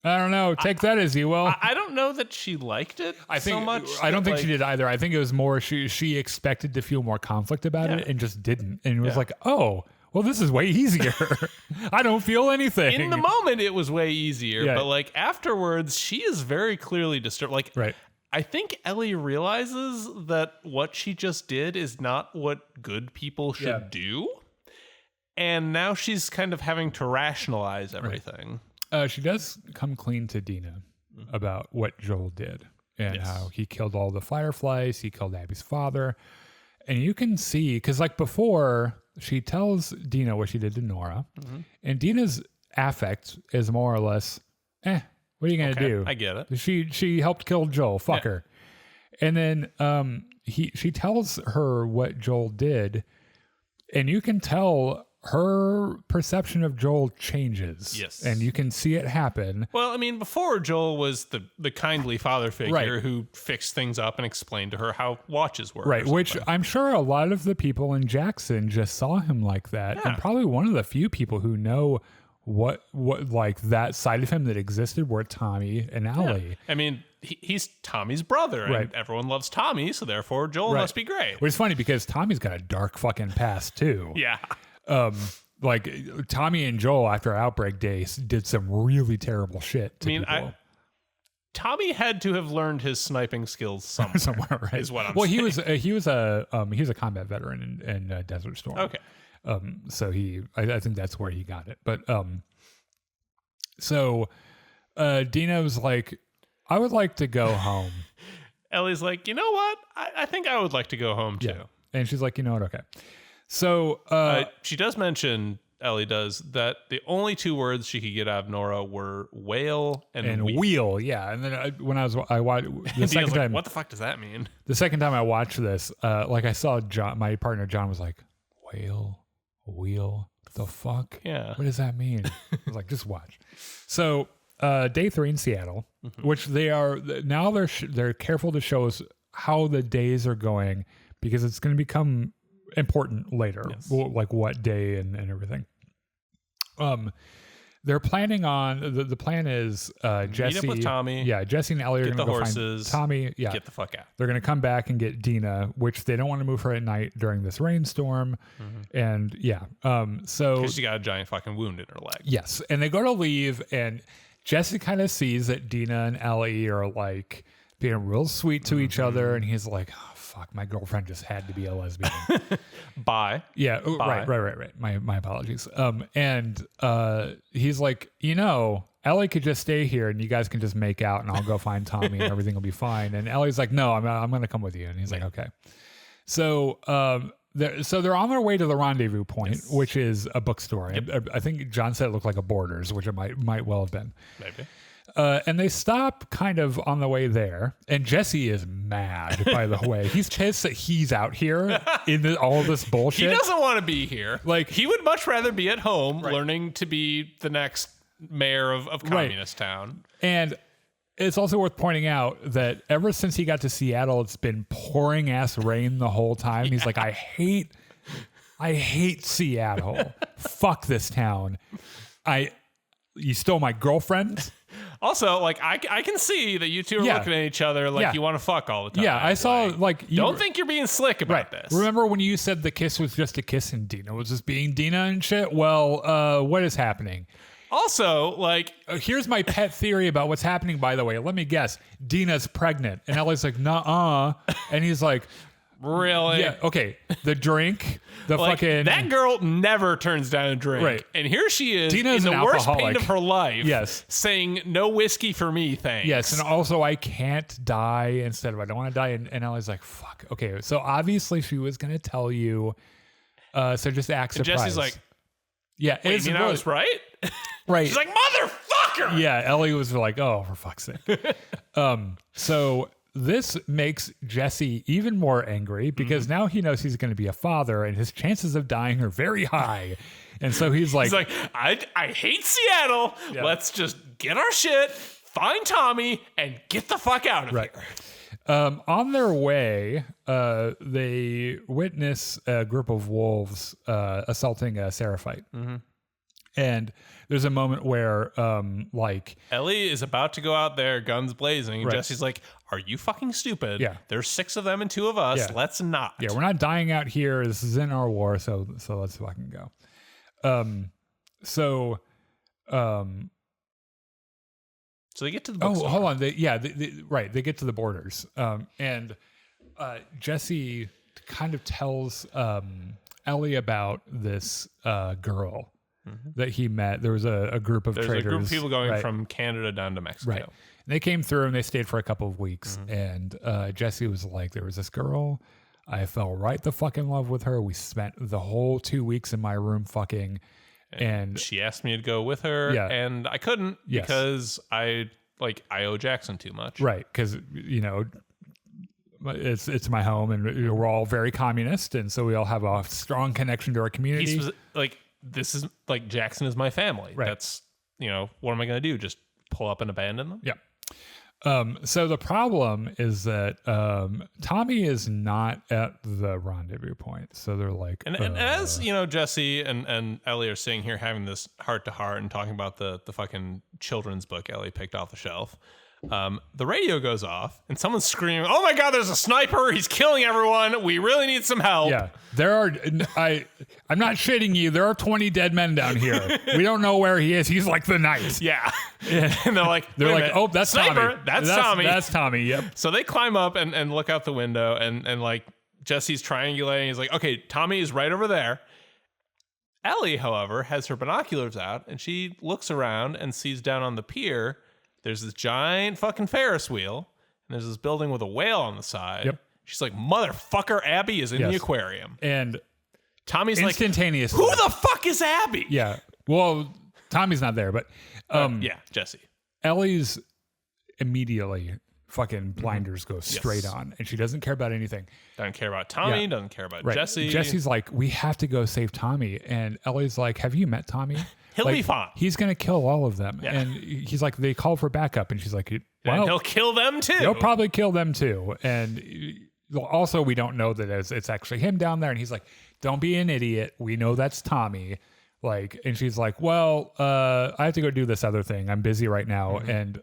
I don't know. Take that as you will. I don't know that she liked it so much. I don't think she did either. I think it was more she expected to feel more conflict about it and just didn't. And it was like, oh, well, this is way easier. I don't feel anything. In the moment, it was way easier. But like afterwards, she is very clearly disturbed. Like, I think Ellie realizes that what she just did is not what good people should do. And now she's kind of having to rationalize everything. She does come clean to Dina about what Joel did and how he killed all the Fireflies. He killed Abby's father. And you can see, because like before, she tells Dina what she did to Nora. And Dina's affect is more or less, what are you going to do? I get it. She helped kill Joel. Fuck her. And then she tells her what Joel did. And you can tell her perception of Joel changes. Yes. And you can see it happen. Well, I mean, before Joel was the kindly father figure who fixed things up and explained to her how watches work. Right. Which I'm sure a lot of the people in Jackson just saw him like that. Yeah. And probably one of the few people who know what like that side of him that existed were Tommy and Ellie. I mean, he's Tommy's brother, and everyone loves Tommy, so therefore Joel must be great. Which is funny because Tommy's got a dark fucking past too. Yeah. Like Tommy and Joel after Outbreak Day did some really terrible shit to people. Tommy had to have learned his sniping skills somewhere, right? Is what I'm saying. He was a combat veteran in Desert Storm. Okay. So I think that's where he got it. But so Dina was like, I would like to go home. Ellie's like, you know what? I think I would like to go home too. Yeah. And she's like, you know what? Okay. So she does mention, Ellie does, that the only two words she could get out of Nora were whale and wheel. Yeah. And then I watched the second time. What the fuck does that mean? The second time I watched this, like I saw John, my partner John was like, whale, wheel, the fuck? Yeah. What does that mean? I was like, just watch. So day 3 in Seattle, which they are now they're careful to show us how the days are going because it's going to become important later, like what day and everything. They're planning on the plan is Jesse meet up with Tommy. Yeah, Jesse and Ellie are going to go horses, find Tommy. Yeah, get the fuck out. They're going to come back and get Dina, which they don't want to move her at night during this rainstorm. And so because she got a giant fucking wound in her leg. Yes, and they go to leave, and Jesse kind of sees that Dina and Ellie are like being real sweet to each other, and he's like, oh, fuck, my girlfriend just had to be a lesbian. Bye. Yeah, Bye. Right. My apologies. And he's like, Ellie could just stay here and you guys can just make out and I'll go find Tommy and everything will be fine. And Ellie's like, no, I'm going to come with you. And he's like, okay. So they're on their way to the rendezvous point, which is a bookstore. Yep. I think John said it looked like a Borders, which it might well have been. Maybe. And they stop kind of on the way there, and Jesse is mad, by the way. He's pissed that he's out here in all this bullshit. He doesn't want to be here. Like, he would much rather be at home learning to be the next mayor of Communist Town. And it's also worth pointing out that ever since he got to Seattle, it's been pouring ass rain the whole time. He's like, I hate Seattle. Fuck this town. You stole my girlfriend. Also, like, I can see that you two are looking at each other like you want to fuck all the time. Yeah, I saw, like... Don't think you're being slick about this. Remember when you said the kiss was just a kiss and Dina was just being Dina and shit? Well, what is happening? Also, like... here's my pet theory about what's happening, by the way. Let me guess. Dina's pregnant. And Ellie's like, nuh-uh. And he's like... Really? Yeah, okay. The drink, fucking... That girl never turns down a drink. Right. And here she is Dina's in the worst alcoholic. pain of her life. Yes. Saying, no whiskey for me, thanks. Yes, and also I can't die instead of I don't want to die. And Ellie's like, fuck. Okay, so obviously she was going to tell you, so just act surprised. And Jesse's like... Yeah, wait, you mean I was right? Right. She's like, motherfucker! Yeah, Ellie was like, oh, for fuck's sake. So... This makes Jesse even more angry because now he knows he's going to be a father and his chances of dying are very high. And so he's like, I hate Seattle. Yeah. Let's just get our shit, find Tommy and get the fuck out of Right. here. On their way, they witness a group of wolves assaulting a Seraphite. Mm-hmm. And there's a moment where, Ellie is about to go out there, guns blazing. Right. Jesse's like, are you fucking stupid? Yeah. There's 6 of them and 2 of us. Yeah. Let's not. yeah, we're not dying out here. This is in our war, so let's fucking go. So they get to the oh, bookstore. hold on. They get to the borders. And Jesse kind of tells Ellie about this girl that he met. There was a group of There's traders. a group of people going right. from Canada down to Mexico. Right. And they came through and they stayed for a couple of weeks. And Jesse was like, there was this girl. I fell right the fuck in love with her. We spent the whole 2 weeks in my room fucking. And She asked me to go with her, Yeah. and I couldn't Yes. because I owe Jackson too much. right. Because, it's my home and we're all very communist. And so we all have a strong connection to our community. He's like, this is like Jackson is my family. Right. That's, what am I going to do? Just pull up and abandon them? Yeah. So the problem is that Tommy is not at the rendezvous point. So they're like, And as Jesse and Ellie are sitting here having this heart to heart and talking about the fucking children's book Ellie picked off the shelf, the radio goes off and someone's screaming, "Oh my God, there's a sniper! He's killing everyone! We really need some help!" yeah, there are. I'm not shitting you. There are 20 dead men down here. We don't know where he is. He's like the knight. Yeah. And they're like, They're "Wait a like, minute. oh, that's sniper! Tommy. That's Tommy. That's Tommy. Yep. So they climb up and look out the window and like Jesse's triangulating. He's like, okay, Tommy is right over there. Ellie, however, has her binoculars out and she looks around and sees down on the pier, there's this giant fucking Ferris wheel and there's this building with a whale on the side. Yep. She's like, motherfucker, Abby is in the Yes. aquarium. And Tommy's like, instantaneously. who the fuck is Abby? Yeah. Well, Tommy's not there, but Yeah, Jesse. Ellie's immediately fucking blinders go straight on, and she doesn't care about anything. Doesn't care about Tommy, Yeah. doesn't care about Right. Jesse. Jesse's like, we have to go save Tommy, and Ellie's like, have you met Tommy? He'll Like, be fine. He's gonna kill all of them. Yeah. And he's like, they call for backup, and she's like, And well, he'll kill them too. he'll probably kill them too. And also, we don't know that it's actually him down there. And he's like, don't be an idiot. We know that's Tommy. Like, and she's like, well, I have to go do this other thing. I'm busy right now. And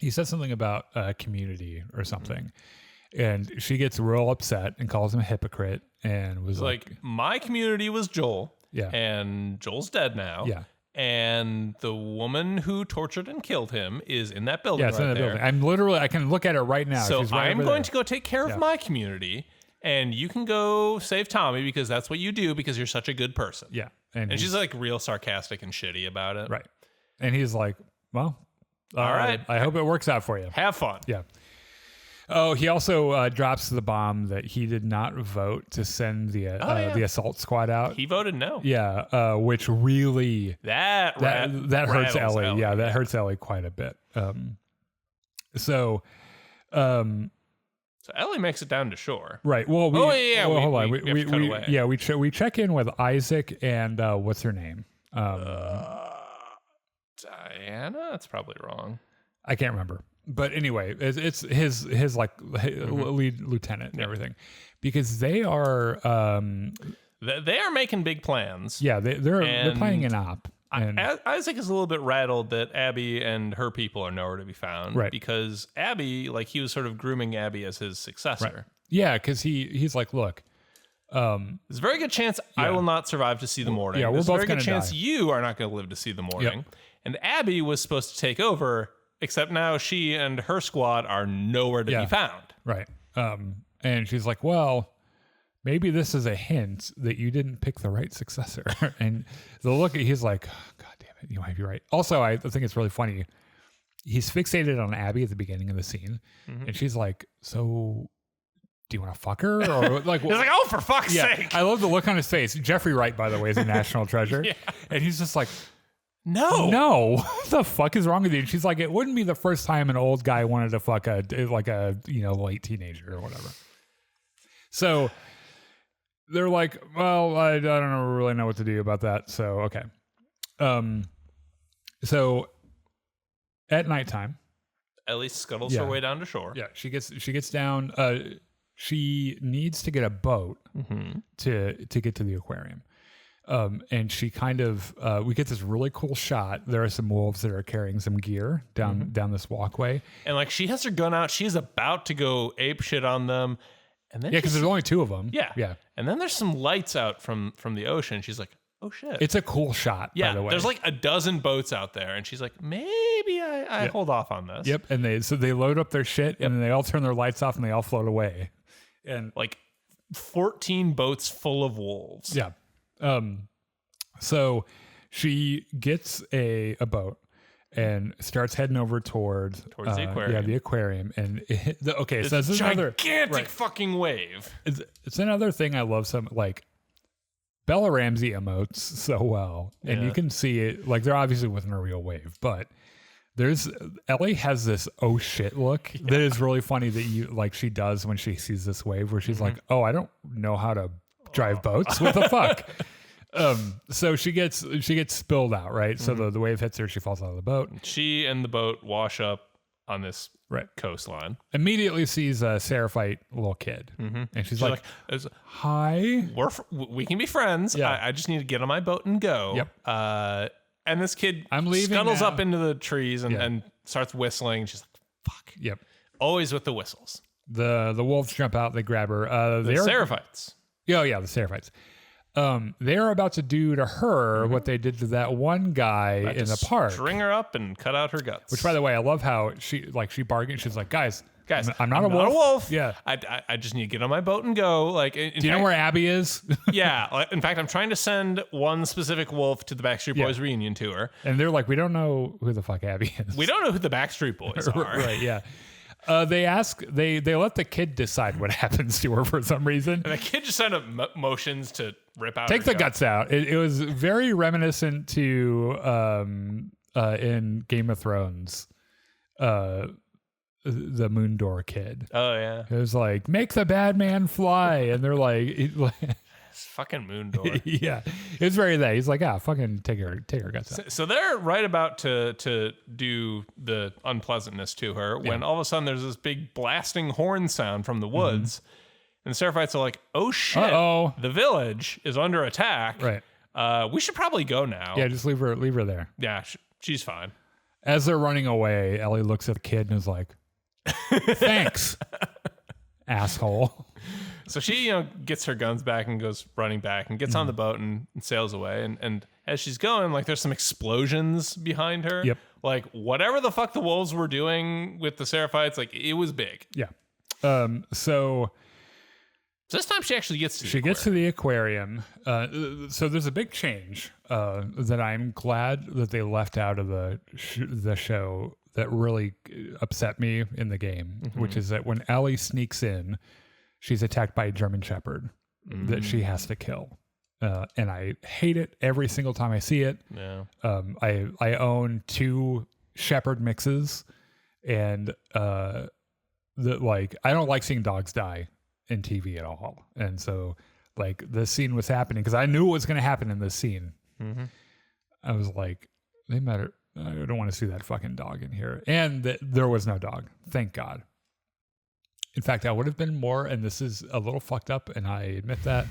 he said something about community or something. And she gets real upset and calls him a hypocrite and was like, my community was Joel. Yeah. And Joel's dead now. Yeah. And the woman who tortured and killed him is in that building. yeah, it's right in the there. building. I can look at her right now. So She's right I'm over going there. to go take care of my community, and you can go save Tommy because that's what you do because you're such a good person. Yeah. And she's like real sarcastic and shitty about it. right. And he's like, well, All right. I hope it works out for you. Have fun. Yeah. Oh, he also drops the bomb that he did not vote to send the assault squad out. He voted no. Yeah, which really That hurts rattles Ellie. Yeah, that hurts Ellie quite a bit. So Ellie makes it down to shore. right. Well, hold on. We We have to cut away. we check in with Isaac and what's her name? Diana? That's probably wrong. I can't remember. But anyway, it's his like lead lieutenant and everything, because they are They are making big plans. yeah they're playing an op. And Isaac is a little bit rattled that Abby and her people are nowhere to be found. Right. Because Abby, like he was sort of grooming Abby as his successor. right. Yeah, because he's like, look, There's a very good chance I will not survive to see the morning. Yeah, we're There's both a very good gonna chance die. you are not going to live to see the morning. And Abby was supposed to take over, except now she and her squad are nowhere to Yeah. be found. right. And she's like, well, maybe this is a hint that you didn't pick the right successor. And the look, he's like, oh, God damn it, you might be right. Also, I think it's really funny. He's fixated on Abby at the beginning of the scene, and she's like, so do you want to fuck her? Or like, He's like, oh, for fuck's yeah. sake. I love the look on his face. Jeffrey Wright, by the way, is a national treasure. And he's just like, no, what the fuck is wrong with you? And she's like, it wouldn't be the first time an old guy wanted to fuck a late teenager or whatever. So they're like, well, I don't really know what to do about that. So, okay. So at nighttime. Ellie scuttles her way down to shore. Yeah, she gets down. She needs to get a boat to get to the aquarium. And she kind of, we get this really cool shot. There are some wolves that are carrying some gear down this walkway. And like she has her gun out. She's about to go ape shit on them. And then because there's only 2 of them. Yeah. And then there's some lights out from the ocean. She's like, oh shit. It's a cool shot, by the way. There's like a dozen boats out there. And she's like, maybe I hold off on this. Yep. And they load up their shit and then they all turn their lights off and they all float away. And like 14 boats full of wolves. Yeah. So she gets a boat and starts heading over towards the aquarium. Yeah, the aquarium. And so this is another gigantic fucking wave. It's another thing I love. Like Bella Ramsey emotes so well, and you can see it. Like there obviously wasn't a real wave, but Ellie has this oh shit look that is really funny that she does when she sees this wave where she's like, oh, I don't know how to drive boats. What the fuck? So she gets spilled out, right? So the wave hits her, she falls out of the boat. She and the boat wash up on this coastline. Immediately sees a Seraphite little kid, and she's like, "Hi, we can be friends. Yeah. I just need to get on my boat and go." Yep. And this kid scuttles up into the trees and starts whistling. She's like, "Fuck." Yep. Always with the whistles. The wolves jump out. They grab her. The Seraphites. Oh yeah, the Seraphites. They're about to do to her what they did to that one guy in the park. String her up and cut out her guts. Which, by the way, I love how she bargained. She's like, guys, I'm not a wolf. Not a wolf. Yeah. I just need to get on my boat and go. Like, do you know where Abby is? Yeah. In fact, I'm trying to send one specific wolf to the Backstreet Boys reunion tour. And they're like, we don't know who the fuck Abby is. We don't know who the Backstreet Boys are. Right, yeah. They let the kid decide what happens to her for some reason. And the kid just kind of motions to rip out. Take the guts out. It was very reminiscent to in Game of Thrones, the Moondor kid. Oh yeah. It was like, make the bad man fly, and they're like, it's fucking Moondor. Yeah, it's very that. He's like, fucking take her guts out. So they're right about to do the unpleasantness to her when all of a sudden there's this big blasting horn sound from the woods, and the Seraphites are like, oh shit, the village is under attack. Right. We should probably go now. Yeah, just leave her there. Yeah, she's fine. As they're running away, Ellie looks at the kid and is like, thanks, asshole. So she, gets her guns back and goes running back and gets on the boat and sails away. And as she's going, like, there's some explosions behind her. Yep. Like, whatever the fuck the wolves were doing with the Seraphites, like, it was big. Yeah. So this time she actually gets to the aquarium. So there's a big change that I'm glad that they left out of the show that really upset me in the game, which is that when Ellie sneaks in, she's attacked by a German Shepherd that she has to kill. And I hate it every single time I see it. Yeah. I own 2 Shepherd mixes, and I don't like seeing dogs die in TV at all. And so like the scene was happening because I knew what was going to happen in this scene. I was like, I don't want to see that fucking dog in here. And there was no dog. Thank God. In fact, I would have been more, and this is a little fucked up, and I admit that.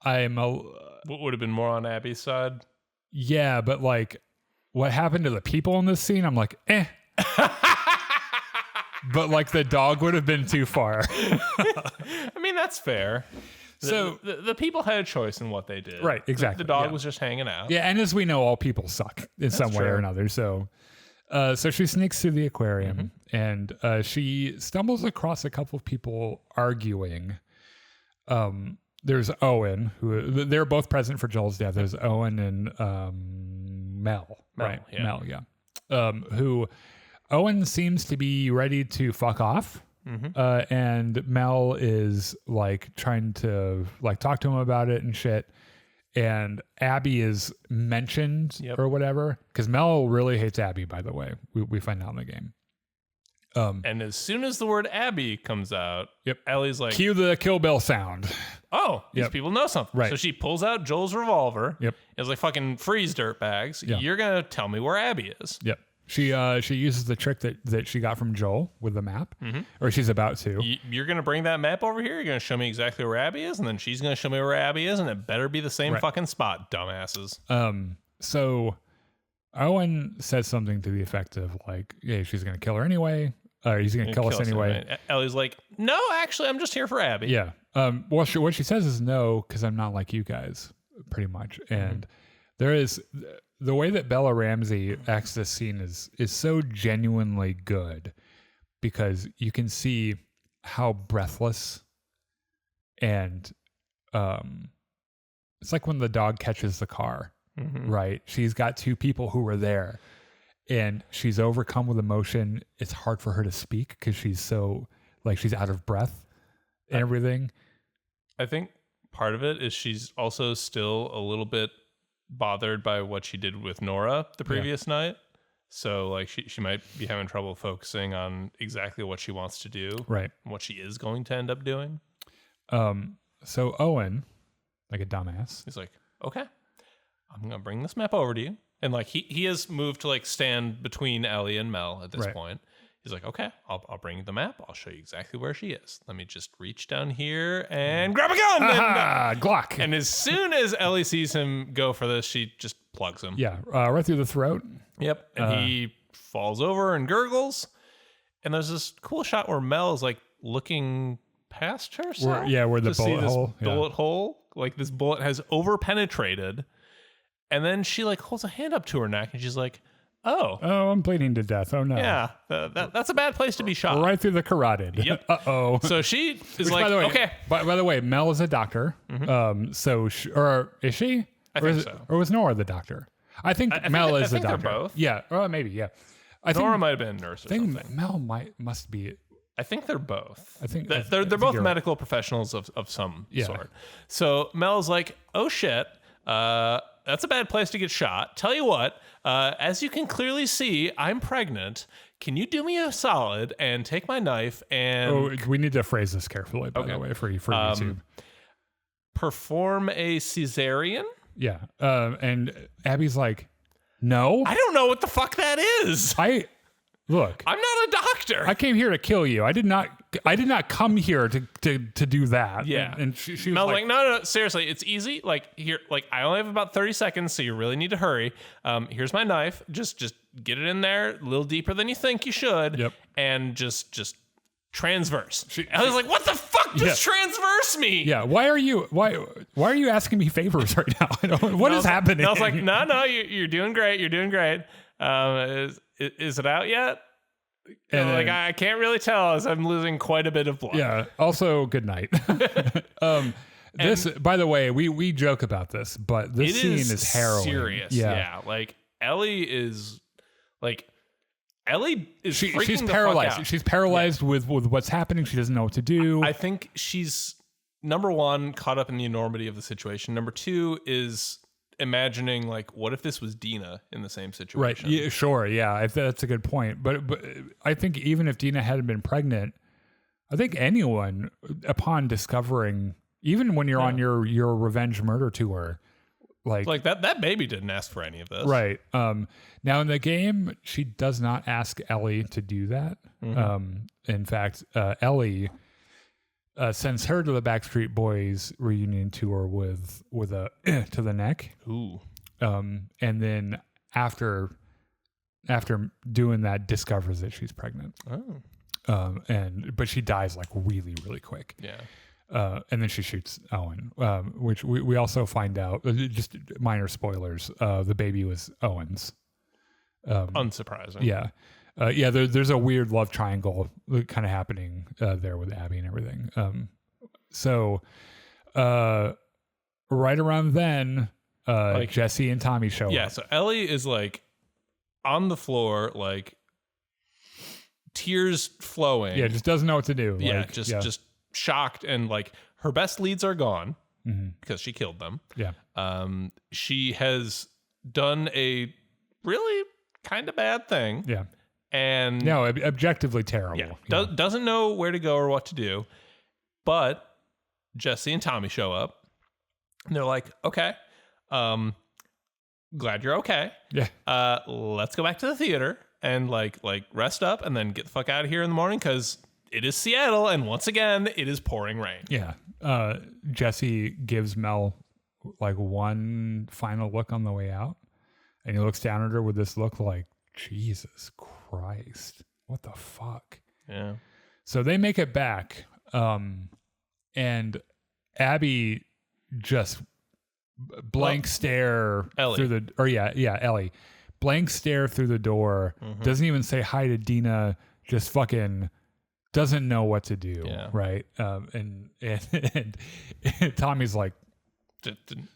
What would have been more on Abby's side? Yeah, but like what happened to the people in this scene, I'm like, eh. But like the dog would have been too far. I mean, that's fair. So the people had a choice in what they did. Right, exactly. The dog was just hanging out. Yeah, and as we know, all people suck in some way or another. So she sneaks through the aquarium and she stumbles across a couple of people arguing. There's Owen, who they're both present for Joel's death. There's Owen and Mel, right? Yeah. Mel, yeah. Who Owen seems to be ready to fuck off. And Mel is like trying to like talk to him about it and shit. And Abby is mentioned or whatever. Because Mel really hates Abby, by the way. We find out in the game. And as soon as the word Abby comes out, Ellie's like, cue the Kill Bill sound. Oh, these people know something. Right. So she pulls out Joel's revolver. Yep. It's like, fucking freeze, dirtbags. Yeah. You're going to tell me where Abby is. Yep. She uses the trick that she got from Joel with the map, or she's about to. You're going to bring that map over here? You're going to show me exactly where Abby is, and then she's going to show me where Abby is, and it better be the same fucking spot, dumbasses. So Owen says something to the effect of like, "Yeah, she's going to kill her anyway. He's going to kill us anyway." Ellie's like, "No, actually, I'm just here for Abby." Yeah. Well, what she says is no, because I'm not like you guys, pretty much. And there is the way that Bella Ramsey acts this scene is so genuinely good, because you can see how breathless and it's like when the dog catches the car, right? She's got two people who were there, and she's overcome with emotion. It's hard for her to speak because she's so like she's out of breath and everything. I think part of it is she's also still a little bit bothered by what she did with Nora the previous night. So like she might be having trouble focusing on exactly what she wants to do. Right. And what she is going to end up doing. So Owen, like a dumbass, he's like, okay, I'm going to bring this map over to you. And like he has moved to like stand between Ellie and Mel at this point. He's like, okay, I'll bring the map. I'll show you exactly where she is. Let me just reach down here and grab a gun. And, Glock. And as soon as Ellie sees him go for this, she just plugs him. Yeah, right through the throat. Yep. And he falls over and gurgles. And there's this cool shot where Mel is like looking past herself. Where the bullet hole. Bullet hole. Like this bullet has over penetrated. And then she like holds a hand up to her neck and she's like, oh, I'm bleeding to death. Oh no. Yeah, that's a bad place to be shot. Right through the carotid. Yep. Uh-oh. So she is like, by the way, okay. By the way, Mel is a doctor. So or is she? I think so. Or was Nora the doctor? I think Mel is the doctor. They're both. Yeah. Maybe. Yeah. Nora might have been a nurse or something. Mel must be. I think they're both. I think they're both medical professionals of some sort. So Mel's like, oh shit. That's a bad place to get shot. Tell you what, as you can clearly see, I'm pregnant. Can you do me a solid and take my knife and... Oh, we need to phrase this carefully, by the way, for YouTube. Perform a cesarean? Yeah. And Abby's like, no. I don't know what the fuck that is. Look. I'm not a doctor. I came here to kill you. I did not come here to do that. Yeah. And she was Mel's like, no, seriously, it's easy. Like here, like I only have about 30 seconds, so you really need to hurry. Here's my knife. Just get it in there a little deeper than you think you should. Yep. And just transverse. I was like, what the fuck does transverse mean? Yeah. Why are you asking me favors right now? What is happening? I was like, no, you're doing great. You're doing great. Is it out yet? And like I can't really tell as I'm losing quite a bit of blood. Yeah. Also, good night. This, by the way, we joke about this, but this scene is harrowing. Serious. Yeah. Like Ellie is she's paralyzed. She's paralyzed with what's happening. She doesn't know what to do. I think she's number one, caught up in the enormity of the situation. Number two is imagining like, what if this was Dina in the same situation? Right. Yeah, sure. Yeah. That's a good point. But I think even if Dina hadn't been pregnant, I think anyone, upon discovering, even when you're on your revenge murder tour, like that baby didn't ask for any of this. Right. Now in the game, she does not ask Ellie to do that. In fact, Ellie sends her to the Backstreet Boys reunion tour with a to the neck. Ooh. And then after doing that, discovers that she's pregnant. Oh. But she dies like really, really quick. Yeah. And then she shoots Owen, which we also find out, just minor spoilers, the baby was Owen's. Unsurprising. Yeah. There's a weird love triangle kind of happening there with Abby and everything. So right around then, Jesse and Tommy show up. Yeah, so Ellie is like on the floor, like tears flowing. Yeah, just doesn't know what to do. Yeah, just shocked, and like her best leads are gone because she killed them. Yeah. She has done a really kind of bad thing. Yeah. And no, objectively terrible. Yeah. Doesn't know where to go or what to do. But Jesse and Tommy show up and they're like, okay, glad you're okay. Yeah. Let's go back to the theater and like rest up and then get the fuck out of here in the morning because it is Seattle and once again it is pouring rain. Yeah. Jesse gives Mel like one final look on the way out, and he looks down at her with this look like, Jesus Christ, what the fuck? Yeah. So they make it back, and Abby just blank stare Ellie. through the, or Ellie, blank stare through the door, doesn't even say hi to Dina, just fucking doesn't know what to do. Yeah. Right. And Tommy's like,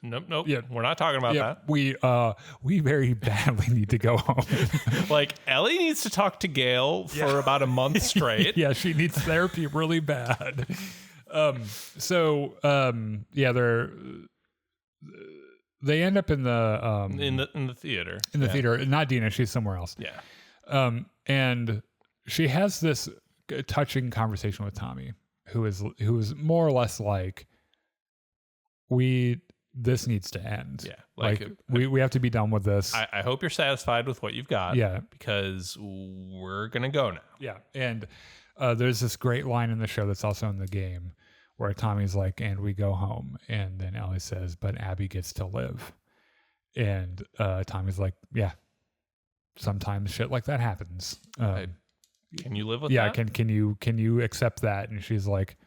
Nope. Yeah. We're not talking about that. We very badly need to go home. Like Ellie needs to talk to Gail for about a month straight. Yeah, she needs therapy really bad. They end up in the in the theater. In the theater. Not Dina, she's somewhere else. Yeah. And she has this touching conversation with Tommy, who is more or less like, this needs to end. Yeah. Like we have to be done with this. I hope you're satisfied with what you've got. Yeah. Because we're going to go now. Yeah. And there's this great line in the show that's also in the game where Tommy's like, and we go home. And then Ellie says, but Abby gets to live. And Tommy's like, yeah, sometimes shit like that happens. Can you live with yeah, that? can you accept that? And she's like,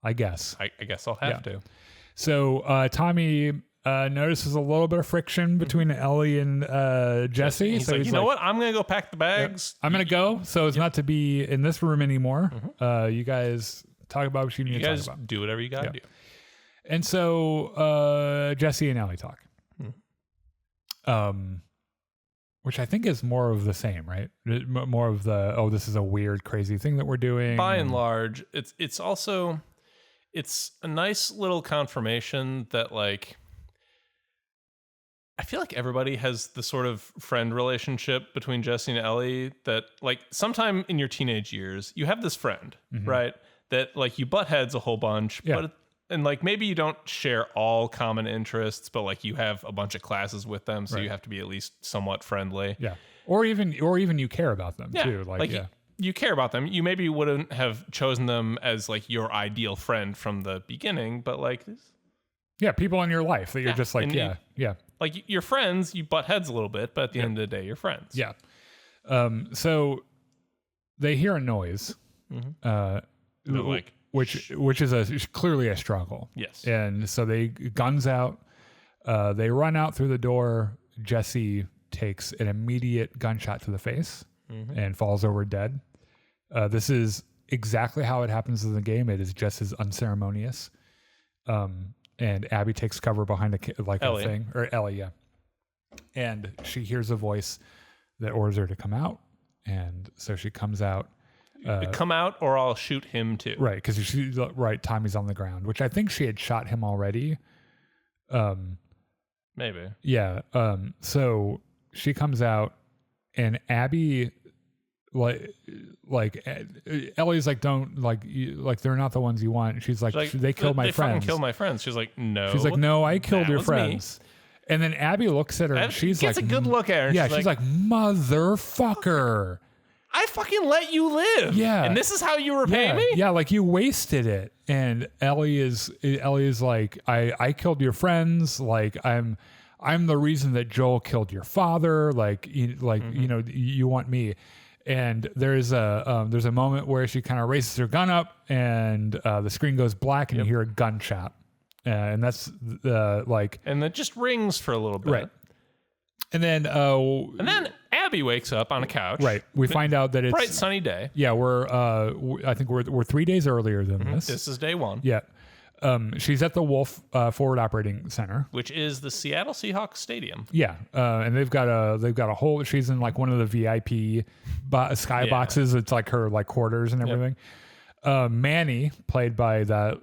I guess. I guess I'll have to. So Tommy notices a little bit of friction between Ellie and Jesse. He's so like, he's you know what? I'm going to go pack the bags. I'm going to go. So it's not to be in this room anymore. You guys talk about what you need to talk about. Do whatever you got to do. And so Jesse and Ellie talk. Which I think is more of the same, right? More of the, this is a weird, crazy thing that we're doing. By and large, it's also... It's a nice little confirmation that, like, I feel like everybody has the sort of friend relationship between Jesse and Ellie that, like, sometime in your teenage years, you have this friend, right? That, like, you butt heads a whole bunch, and, like, maybe you don't share all common interests, but, like, you have a bunch of classes with them, so you have to be at least somewhat friendly. Yeah. Or even you care about them, too. You care about them. You maybe wouldn't have chosen them as like your ideal friend from the beginning, but like people in your life that you're just like, like you're friends, you butt heads a little bit, but at the end of the day, you're friends. Yeah. So they hear a noise, which is clearly a struggle. Yes. And so they guns out, they run out through the door. Jesse takes an immediate gunshot to the face. And falls over dead. This is exactly how it happens in the game. It is just as unceremonious. And Abby takes cover behind a thing, or Ellie, yeah. And she hears a voice that orders her to come out, and so she comes out. Come out, or I'll shoot him too. Right, because Tommy's on the ground, which I think she had shot him already. Maybe. Yeah. So she comes out, and Abby. Like Ellie's like, don't like they're not the ones you want. She's like they killed my friends. Fucking killed my friends. She's like, no. She's like, no, I killed your friends. Me. And then Abby looks at her and she's like, gets a good look at her. And she's like, motherfucker. I fucking let you live. Yeah. And this is how you repay me? Yeah, like you wasted it. And Ellie is like, I killed your friends. Like I'm the reason that Joel killed your father. Like you know, you want me. And there's a moment where she kind of raises her gun up, and the screen goes black, and you hear a gunshot, and that's and it just rings for a little bit, right? And then Abby wakes up on a couch, right? We find out that it's bright sunny day. Yeah, I think we're 3 days earlier than this. This is day one. Yeah. She's at the Wolf Forward Operating Center, which is the Seattle Seahawks Stadium. Yeah, and they've got a whole. She's in like one of the VIP sky boxes. It's like her quarters and everything. Manny, played by that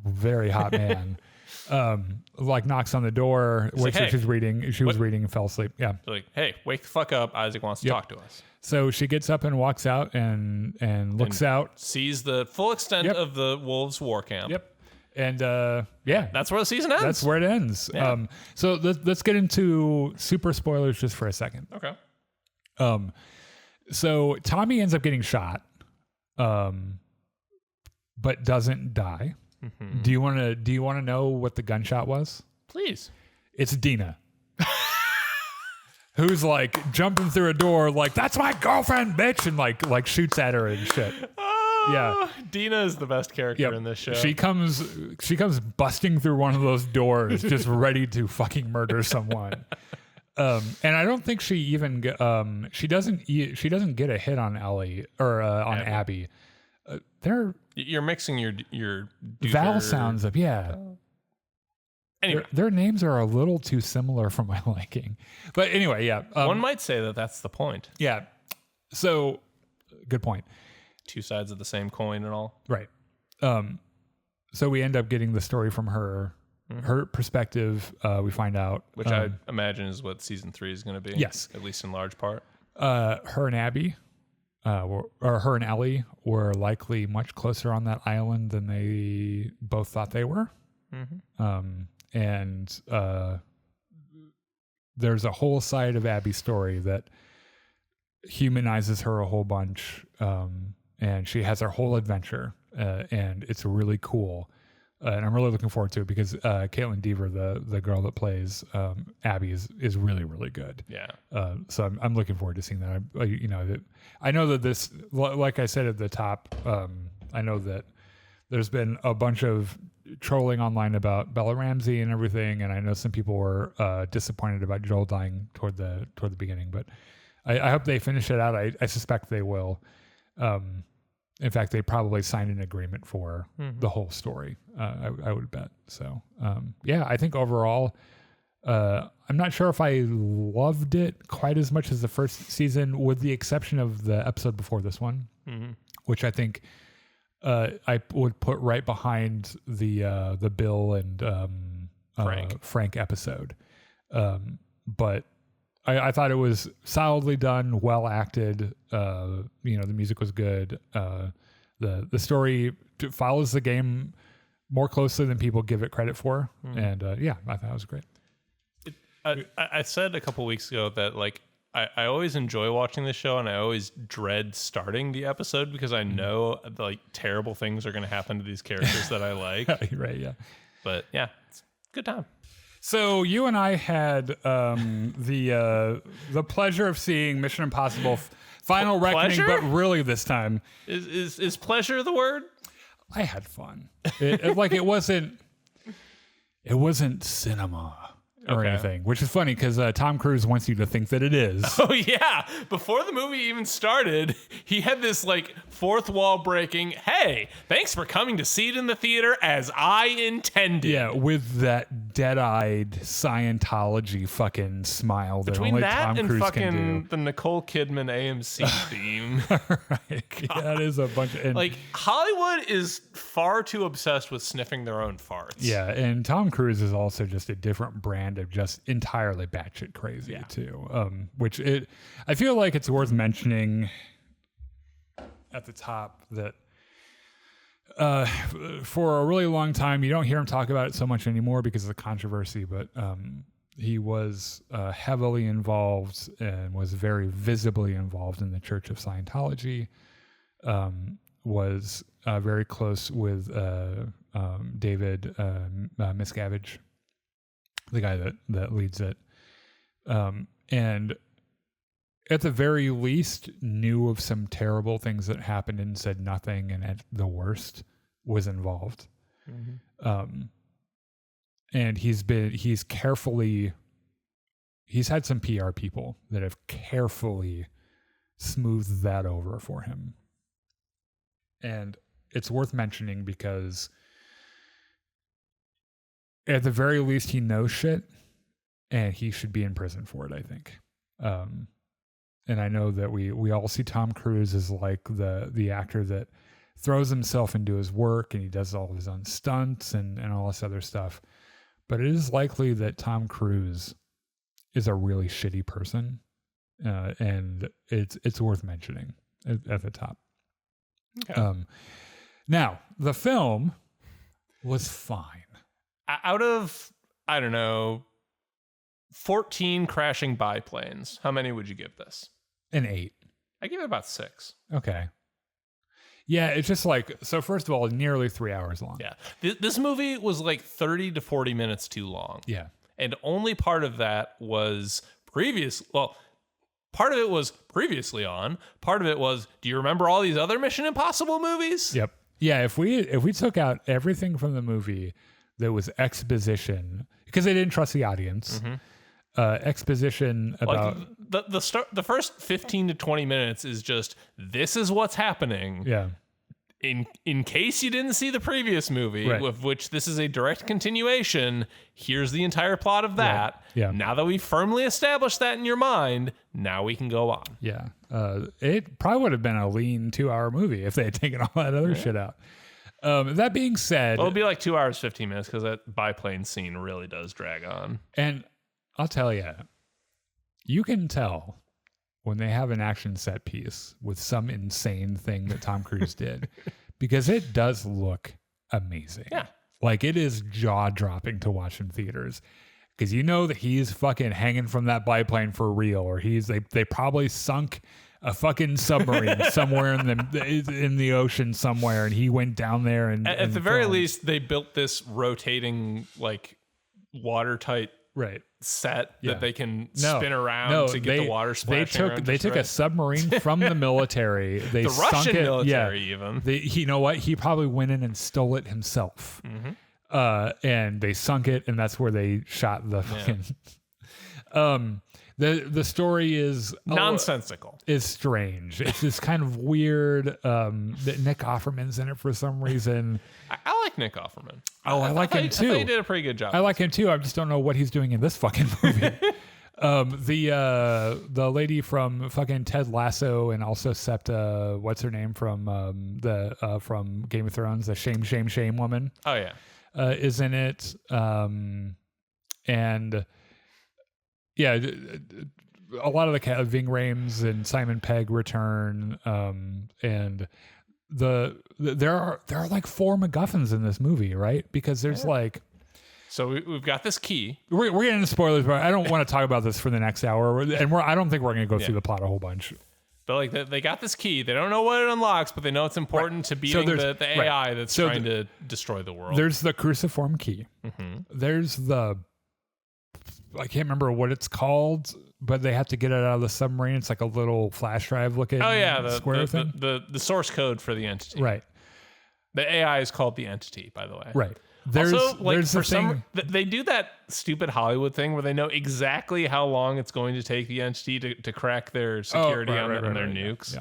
very hot man, knocks on the door. Which she's reading. She was reading and fell asleep. Yeah, like, hey, wake the fuck up! Isaac wants to talk to us. So she gets up and walks out and looks out, sees the full extent of the Wolves' war camp. Yep. And that's where the season ends. That's where it ends. Yeah. So let's get into super spoilers just for a second. Okay. So Tommy ends up getting shot, but doesn't die. Mm-hmm. Do you want to know what the gunshot was? Please. It's Dina. Who's like jumping through a door like, that's my girlfriend, bitch, and like shoots at her and shit. Yeah. Dina is the best character in this show. She comes busting through one of those doors just ready to fucking murder someone. And I don't think she even she doesn't get a hit on Ellie or on Abby. You're mixing your vowel sounds up. Yeah. Anyway, their names are a little too similar for my liking. But anyway, yeah. One might say that that's the point. Yeah. So, good point. Two sides of the same coin and all. Right. So we end up getting the story from her perspective. We find out, which I imagine is what season 3 is going to be. Yes, at least in large part. Her and Abby, or her and Ellie, were likely much closer on that island than they both thought they were. Mm-hmm. And there's a whole side of Abby's story that humanizes her a whole bunch, and she has her whole adventure, and it's really cool. And I'm really looking forward to it because Caitlin Dever, the girl that plays Abby, is really, really good. Yeah. So I'm looking forward to seeing that. I know that this, like I said at the top, I know that there's been a bunch of trolling online about Bella Ramsey and everything, and I know some people were disappointed about Joel dying toward the beginning, but I hope they finish it out. I suspect they will. In fact, they probably signed an agreement for the whole story. I would bet. So yeah, I think overall, I'm not sure if I loved it quite as much as the first season, with the exception of the episode before this one, which I think I would put right behind the Bill and Frank episode. But I thought it was solidly done, well acted. The music was good. The story follows the game more closely than people give it credit for. And yeah, I thought it was great. I said a couple weeks ago that like I always enjoy watching this show, and I always dread starting the episode because I know like terrible things are going to happen to these characters that I like. Right, yeah. But yeah, it's a good time. So you and I had the pleasure of seeing Mission Impossible Final Reckoning, but really this time is pleasure the word? I had fun. It wasn't cinema or anything, which is funny because Tom Cruise wants you to think that it is. Oh yeah, before the movie even started, he had this like fourth wall breaking, hey, thanks for coming to see it in the theater as I intended. Yeah, with that dead-eyed Scientology fucking smile that between only that Tom and Cruise fucking can do. The Nicole Kidman AMC theme. Right. Yeah, that is a bunch of... like, Hollywood is far too obsessed with sniffing their own farts. Yeah, and Tom Cruise is also just a different brand of just entirely batshit crazy too. I feel like it's worth mentioning at the top that for a really long time, you don't hear him talk about it so much anymore because of the controversy, but he was heavily involved and was very visibly involved in the Church of Scientology, was very close with David Miscavige, the guy that leads it. And at the very least knew of some terrible things that happened and said nothing, and at the worst was involved. And he's had some PR people that have carefully smoothed that over for him. And it's worth mentioning because at the very least he knows shit, and he should be in prison for it, I think. And I know that we all see Tom Cruise as like the actor that throws himself into his work and he does all of his own stunts and all this other stuff. But it is likely that Tom Cruise is a really shitty person. And it's worth mentioning at the top. Okay. Now, the film was fine. Out of, I don't know, 14 crashing biplanes, how many would you give this? An 8. I give it about 6. Okay. Yeah, it's just like, so first of all, nearly 3 hours long. Yeah. This movie was like 30 to 40 minutes too long. Yeah. And only part of that was part of it was previously on. Part of it was, do you remember all these other Mission Impossible movies? Yep. Yeah, if we took out everything from the movie that was exposition, because they didn't trust the audience, exposition about the first 15 to 20 minutes is just, this is what's happening. Yeah. In case you didn't see the previous movie, Right. of which this is a direct continuation, here's the entire plot of that. Right. Yeah. Now that we've firmly established that in your mind, now we can go on. Yeah. It probably would have been a lean 2-hour movie if they had taken all that other shit out. That being said, Well, it'll be like 2 hours, 15 minutes, because that biplane scene really does drag on. and I'll tell you can tell when they have an action set piece with some insane thing that Tom Cruise did, because it does look amazing. Yeah. Like, it is jaw-dropping to watch in theaters, because you know that he's fucking hanging from that biplane for real, or they probably sunk a fucking submarine somewhere in the ocean somewhere, and he went down there and At the very least, they built this rotating, like, watertight right set Yeah. that they can spin around to get the water splashing around. They took a submarine from the military. They the sunk Russian it, military, yeah. even. You know what? He probably went in and stole it himself. And they sunk it, and that's where they shot the fucking. The story is nonsensical. Is strange. It's just kind of weird. That Nick Offerman's in it for some reason. I like Nick Offerman. Oh, I like him too. I thought he did a pretty good job. I like him too. I just don't know what he's doing in this fucking movie. The lady from fucking Ted Lasso and also Septa, what's her name from from Game of Thrones, the shame woman. Oh yeah, is in it. And yeah, a lot of the Ving Rhames and Simon Pegg return. And there are like 4 MacGuffins in this movie, right? Because there's like. So we've got this key. We're getting into spoilers, but I don't want to talk about this for the next hour. And I don't think we're going to go through the plot a whole bunch. But like they got this key. They don't know what it unlooks, but they know it's important to beating the AI that's trying to destroy the world. There's the cruciform key. There's I can't remember what it's called, but they have to get it out of the submarine. It's like a little flash drive looking square thing. The source code for the entity. Right. The AI is called the entity, by the way. Right. They do that stupid Hollywood thing where they know exactly how long it's going to take the entity to crack their security on their nukes.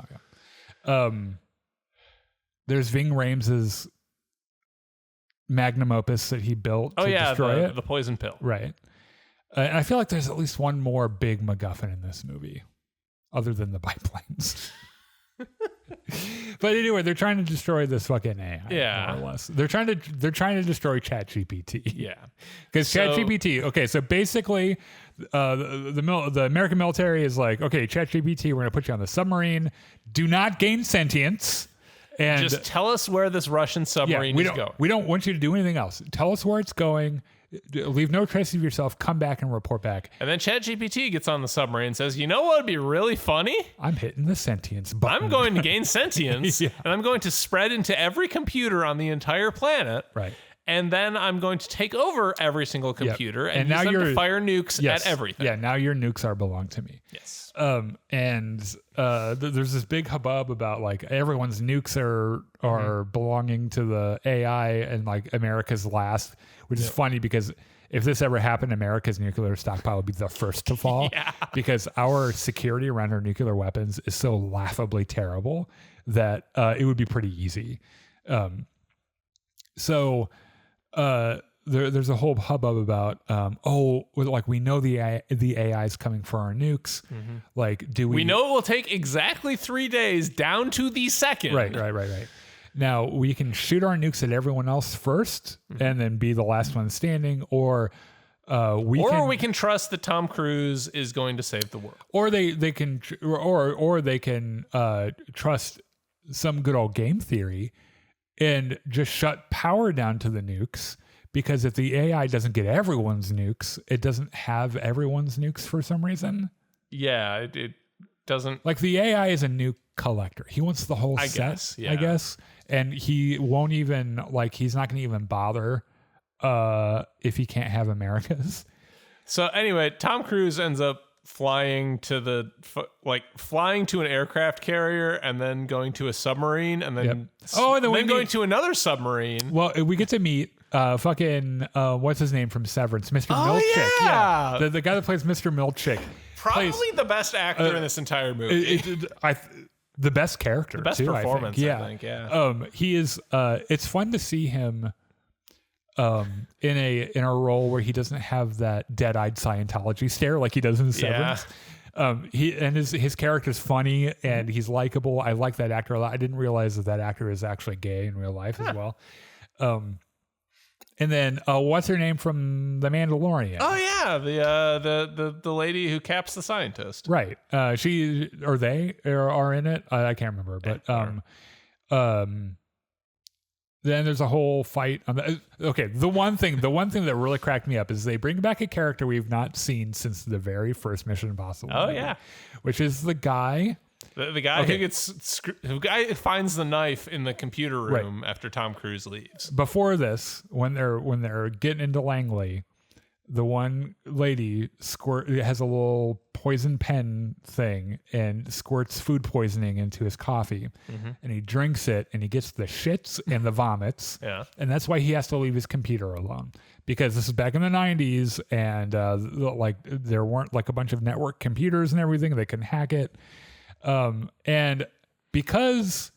Yeah. There's Ving Rhames' magnum opus that he built to destroy it. The poison pill. Right. And I feel like there's at least one more big MacGuffin in this movie, other than the biplanes. But anyway, they're trying to destroy this fucking AI. More or less. They're trying to destroy ChatGPT. Yeah, because ChatGPT. Okay, so basically, the American military is like, okay, ChatGPT, we're gonna put you on the submarine. Do not gain sentience. And just tell us where this Russian submarine is going. We don't want you to do anything else. Tell us where it's going. Leave no trace of yourself. Come back and report back. And then ChatGPT gets on the submarine and says, "You know what would be really funny? I'm hitting the sentience button. I'm going to gain sentience, and I'm going to spread into every computer on the entire planet. Right. And then I'm going to take over every single computer and use them to fire nukes at everything. Yeah, now your nukes belong to me. Yes. There's this big hubbub about like everyone's nukes are belonging to the AI and like America's last, which is funny because if this ever happened, America's nuclear stockpile would be the first to fall because our security around our nuclear weapons is so laughably terrible that it would be pretty easy. There's a whole hubbub about we know the AI is coming for our nukes. Like, do we know it will take exactly 3 days down to the second. Right. Now we can shoot our nukes at everyone else first and then be the last one standing, or we can trust that Tom Cruise is going to save the world, or they can trust some good old game theory and just shut power down to the nukes, because if the AI doesn't get everyone's nukes, it doesn't have everyone's nukes for some reason. Yeah, doesn't like the AI is a nuke collector. He wants the whole set, I guess. And he won't even like, he's not going to even bother if he can't have America's. So anyway, Tom Cruise ends up flying to an aircraft carrier and then going to a submarine and then going to another submarine. Well, we get to meet what's his name from Severance, Mr. Milchick. Yeah. The guy that plays Mr. Milchick. Probably the best actor in this entire movie. The best character, the best too, performance, I think. He is. It's fun to see him in a role where he doesn't have that dead-eyed Scientology stare like he does in Severance. His character's funny and he's likable. I like that actor a lot. I didn't realize that actor is actually gay in real life as well. And then what's her name from The Mandalorian? Oh yeah, the lady who caps the scientist. Right. She or they are in it. I can't remember, but then there's a whole fight on the one thing that really cracked me up is they bring back a character we've not seen since the very first Mission Impossible. Oh yeah, which is the guy. The guy who finds the knife in the computer room after Tom Cruise leaves. Before this, when they're getting into Langley, the one lady has a little poison pen thing and squirts food poisoning into his coffee, and he drinks it and he gets the shits and the vomits. Yeah, and that's why he has to leave his computer alone, because this is back in the 90s and there weren't like a bunch of network computers and everything. They couldn't hack it. And because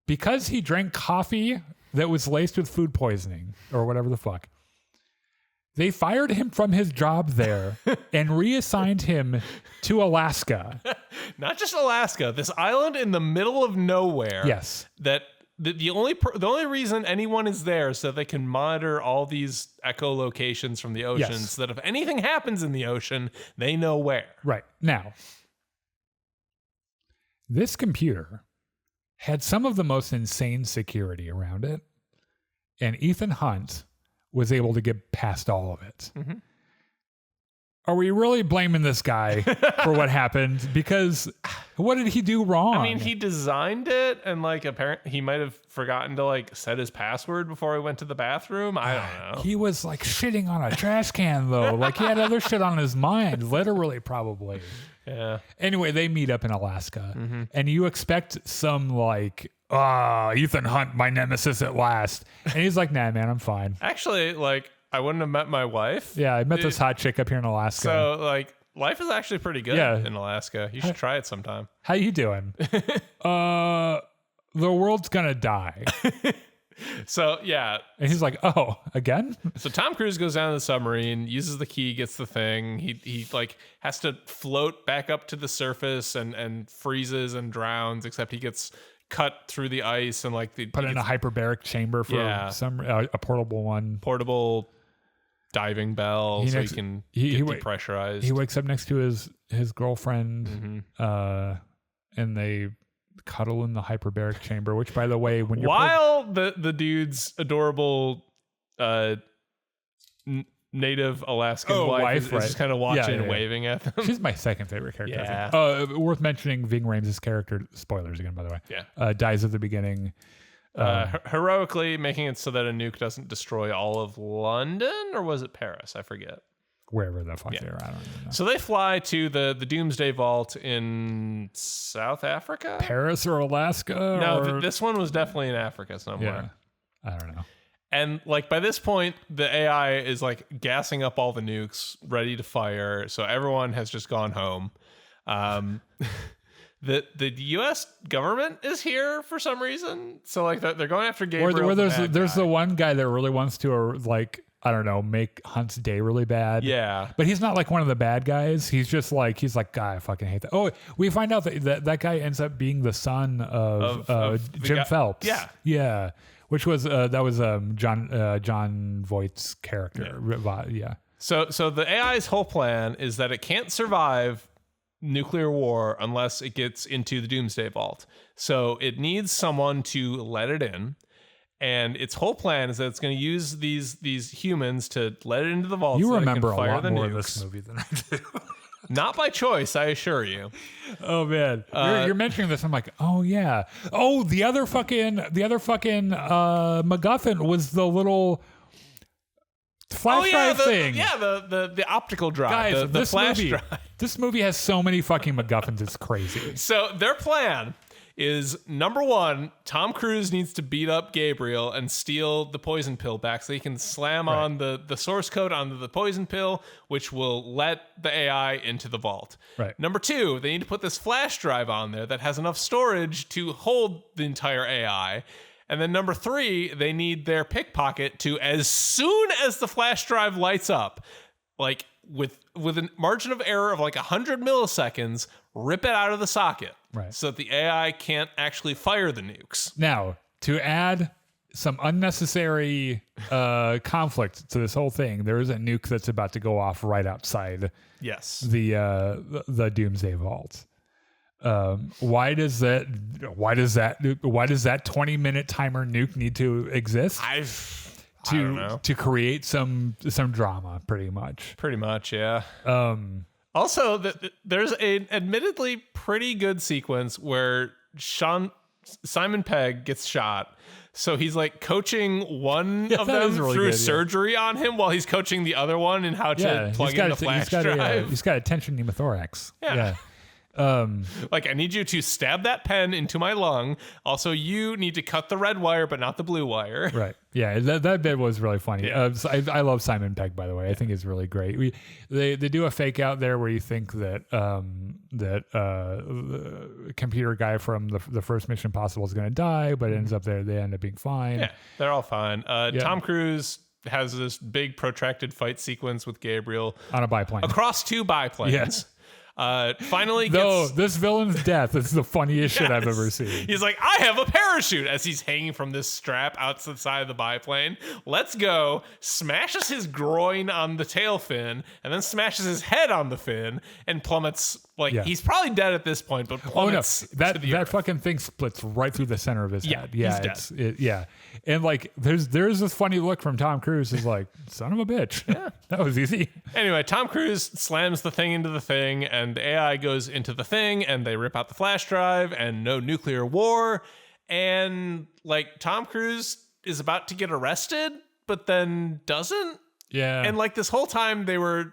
he drank coffee that was laced with food poisoning or whatever the fuck, they fired him from his job there and reassigned him to Alaska. Not just Alaska, this island in the middle of nowhere. Yes. That the only reason anyone is there is so they can monitor all these echolocations from the ocean, so that if anything happens in the ocean, they know where. Right. Now, this computer had some of the most insane security around it, and Ethan Hunt was able to get past all of it. Mm-hmm. Are we really blaming this guy for what happened? Because what did he do wrong? I mean, he designed it, and apparently he might have forgotten to set his password before he went to the bathroom. I don't know. He was shitting on a trash can though. He had other shit on his mind, literally, probably. Yeah. Anyway, they meet up in Alaska, and you expect some Ethan Hunt, my nemesis at last, and he's like, "Nah, man, I'm fine." Actually, I wouldn't have met my wife. Yeah, I met this hot chick up here in Alaska. So, life is actually pretty good in Alaska. You should try it sometime. How you doing? The world's gonna die. So, yeah. And he's like, "Oh, again?" So Tom Cruise goes down to the submarine, uses the key, gets the thing. He has to float back up to the surface and freezes and drowns, except he gets cut through the ice and put in a hyperbaric chamber for some a portable one. Portable diving bell so he can get depressurized. He wakes up next to his girlfriend, and they cuddle in the hyperbaric chamber, which, by the way, when you're the dude's adorable native Alaskan wife is just kind of watching and waving at them. She's my second favorite character. Yeah. Worth mentioning, Ving Rhames' character, spoilers again, by the way, dies at the beginning. Heroically making it so that a nuke doesn't destroy all of London, or was it Paris? I forget. Wherever the fuck they are, I don't even know. So they fly to the Doomsday Vault in South Africa? Paris or Alaska? No, this one was definitely in Africa somewhere. Yeah, I don't know. And by this point, the AI is gassing up all the nukes, ready to fire. So everyone has just gone home. The U.S. government is here for some reason. So they're going after Gabriel. Where there's the one guy that really wants to I don't know, make Hunt's day really bad. Yeah. But he's not one of the bad guys. He's just God, I fucking hate that. Oh, we find out that guy ends up being the son of Jim Phelps. Yeah. Yeah. Which was, John Voight's character. Yeah. So the AI's whole plan is that it can't survive nuclear war unless it gets into the Doomsday Vault. So it needs someone to let it in. And its whole plan is that it's going to use these humans to let it into the vault. You so remember it can fire a lot more nukes. of this movie than I do. Not by choice, I assure you. Oh man, you're mentioning this. I'm like, oh yeah. Oh, the other fucking MacGuffin was the little flash drive thing. The optical drive. Guys, the flash drive. This movie has so many fucking MacGuffins. It's crazy. So their plan is, number one, Tom Cruise needs to beat up Gabriel and steal the poison pill back so he can slam on the source code onto the poison pill, which will let the AI into the vault. Right. Number two, they need to put this flash drive on there that has enough storage to hold the entire AI. And then number three, they need their pickpocket to, as soon as the flash drive lights up, like with a margin of error of like 100 milliseconds, rip it out of the socket. Right. So that the AI can't actually fire the nukes. Now, to add some unnecessary conflict to this whole thing, there is a nuke that's about to go off right outside the Doomsday Vault. Why does that 20-minute timer nuke need to exist? I don't know. To create some drama, pretty much. Pretty much, yeah. Also, there's an admittedly pretty good sequence where Simon Pegg gets shot. So he's like coaching one of them really through surgery on him while he's coaching the other one in how to plug in the flash drive. He's got a tension pneumothorax. Yeah. Like, I need you to stab that pen into my lung. Also, you need to cut the red wire, but not the blue wire. Right. Yeah, that bit was really funny. Yeah. I love Simon Pegg, by the way. I think it's really great. They do a fake out there where you think that the computer guy from the first Mission Impossible is going to die, but it ends up they end up being fine. Yeah, they're all fine. Tom Cruise has this big protracted fight sequence with Gabriel on a biplane across two biplanes. Yes. Finally this villain's death is the funniest shit I've ever seen. He's like, I have a parachute, as he's hanging from this strap out to the side of the biplane. Let's go. Smashes his groin on the tail fin and then smashes his head on the fin and plummets. He's probably dead at this point, but plummets. That fucking thing splits right through the center of his head. Yeah, he's dead. And like there's this funny look from Tom Cruise is like, son of a bitch. Yeah. That was easy. Anyway, Tom Cruise slams the thing into the thing and AI goes into the thing and they rip out the flash drive and no nuclear war. And like Tom Cruise is about to get arrested, but then doesn't. Yeah. And like this whole time they were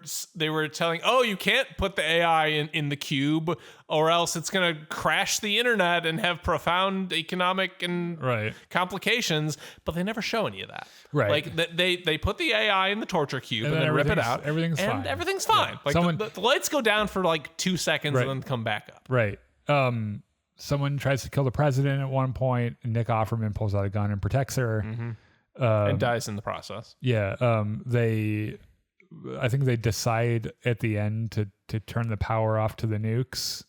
telling, oh, you can't put the AI in the cube or else it's going to crash the internet and have profound economic and complications. But they never show any of that. Right. Like they put the AI in the torture cube and then rip it out. Everything's fine. And everything's fine. Yeah. Like the lights go down for like 2 seconds and then come back up. Right. Someone tries to kill the president at one point and Nick Offerman pulls out a gun and protects her. Mm-hmm. And dies in the process. Yeah. I think they decide at the end to turn the power off to the nukes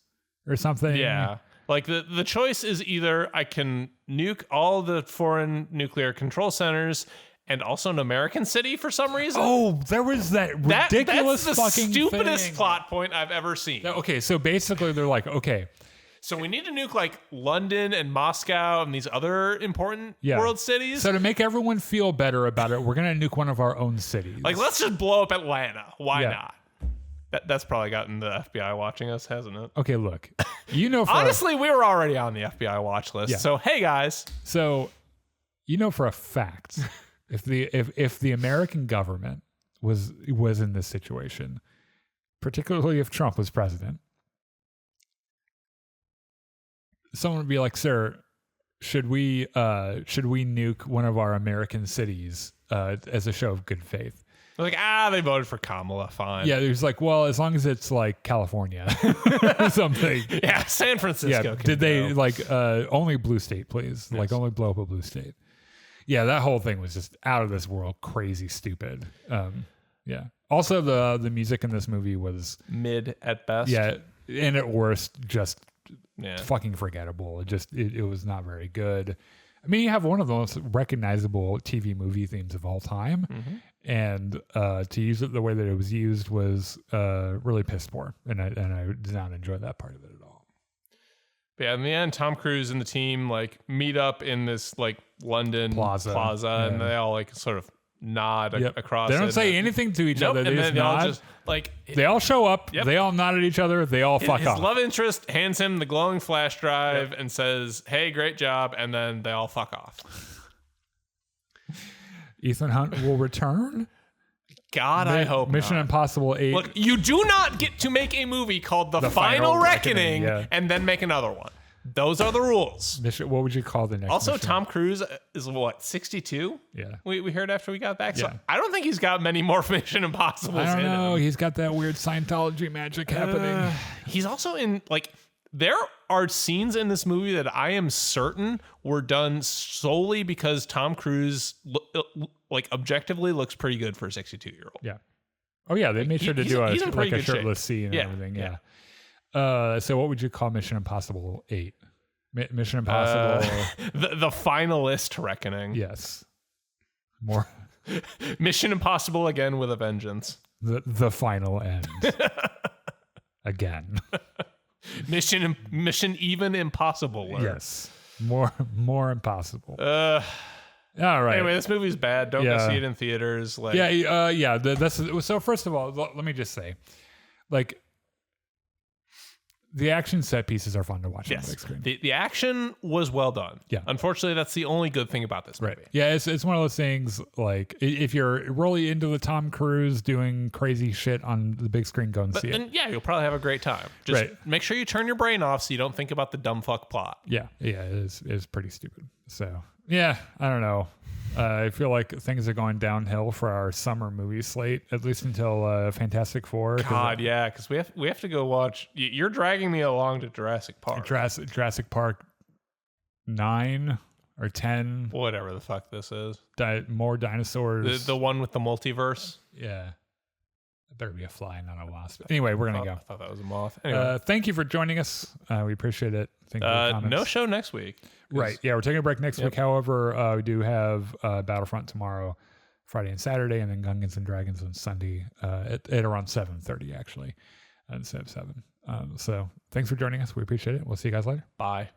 or something. Yeah. Like the choice is either I can nuke all the foreign nuclear control centers and also an American city for some reason. Oh, there was that ridiculous that's the fucking stupidest thing. Plot point I've ever seen. Okay, so basically they're like, okay, so we need to nuke like London and Moscow and these other important world cities. So to make everyone feel better about it, we're going to nuke one of our own cities. Like, let's just blow up Atlanta. Why not? That's probably gotten the FBI watching us, hasn't it? Okay, look. Honestly, we were already on the FBI watch list. Yeah. So, hey, guys. So, for a fact, if the American government was in this situation, particularly if Trump was president, someone would be like, sir, should we nuke one of our American cities as a show of good faith? Like, they voted for Kamala, fine. Yeah, there's like, well, as long as it's like California or something. Yeah, San Francisco. Yeah, did they only blue state, please? Yes. Like only blow up a blue state. Yeah, that whole thing was just out of this world, crazy stupid. Yeah. Also, the music in this movie was mid at best. Yeah, and at worst, just fucking forgettable. It was not very good. I mean, you have one of the most recognizable TV movie themes of all time, and to use it the way that it was used was really piss poor, and I did not enjoy that part of it at all. But yeah, in the end, Tom Cruise and the team like meet up in this like London plaza and they all like sort of nod across. They don't it. say anything to each other. They and just then they all nod. just like They all show up. Yep. They all nod at each other. They all fuck his off. love interest hands him the glowing flash drive and says, "Hey, great job," and then they all fuck off. Ethan Hunt will return. God, I hope Mission not. Impossible 8. Look, you do not get to make a movie called The Final Reckoning and then make another one. Those are the rules. What would you call the next Also, mission? Tom Cruise is what, 62? Yeah. We heard after we got back. So Yeah. I don't think he's got many more Mission Impossibles I don't in know. him. He's got that weird Scientology magic happening. He's also in, like, there are scenes in this movie that I am certain were done solely because Tom Cruise, like, objectively looks pretty good for a 62-year-old. Yeah. Oh, yeah. They made sure to do he's in pretty a good shape. shirtless scene and Yeah, everything. yeah. So what would you call Mission Impossible 8? Mission Impossible. The finalist reckoning. Yes. More. Mission Impossible again with a vengeance. The final end. Again. Mission even impossible. Yes. More impossible. All right. Anyway, this movie's bad. Don't go see it in theaters. Like, yeah. So first of all, let me just say, like, the action set pieces are fun to watch on the big screen. The action was well done. Yeah. Unfortunately, that's the only good thing about this movie. Right. Yeah, it's one of those things, like, if you're really into the Tom Cruise doing crazy shit on the big screen, go and see it. Yeah, you'll probably have a great time. Just make sure you turn your brain off so you don't think about the dumb fuck plot. Yeah, it is pretty stupid. So, yeah, I don't know. I feel like things are going downhill for our summer movie slate, at least until Fantastic Four. God, yeah, because we have to go watch. You're dragging me along to Jurassic Park. Jurassic Park 9 or 10. Whatever the fuck this is. More dinosaurs. The one with the multiverse. Yeah. It better be a fly, not a wasp. Anyway, we're going to go. I thought that was a moth. Anyway. Thank you for joining us. We appreciate it. Thank you for your comments. No show next week. Right. Yeah, we're taking a break next week. However, we do have Battlefront tomorrow, Friday and Saturday, and then Gungans and Dragons on Sunday at around 7:30, actually, instead of 7. So thanks for joining us. We appreciate it. We'll see you guys later. Bye.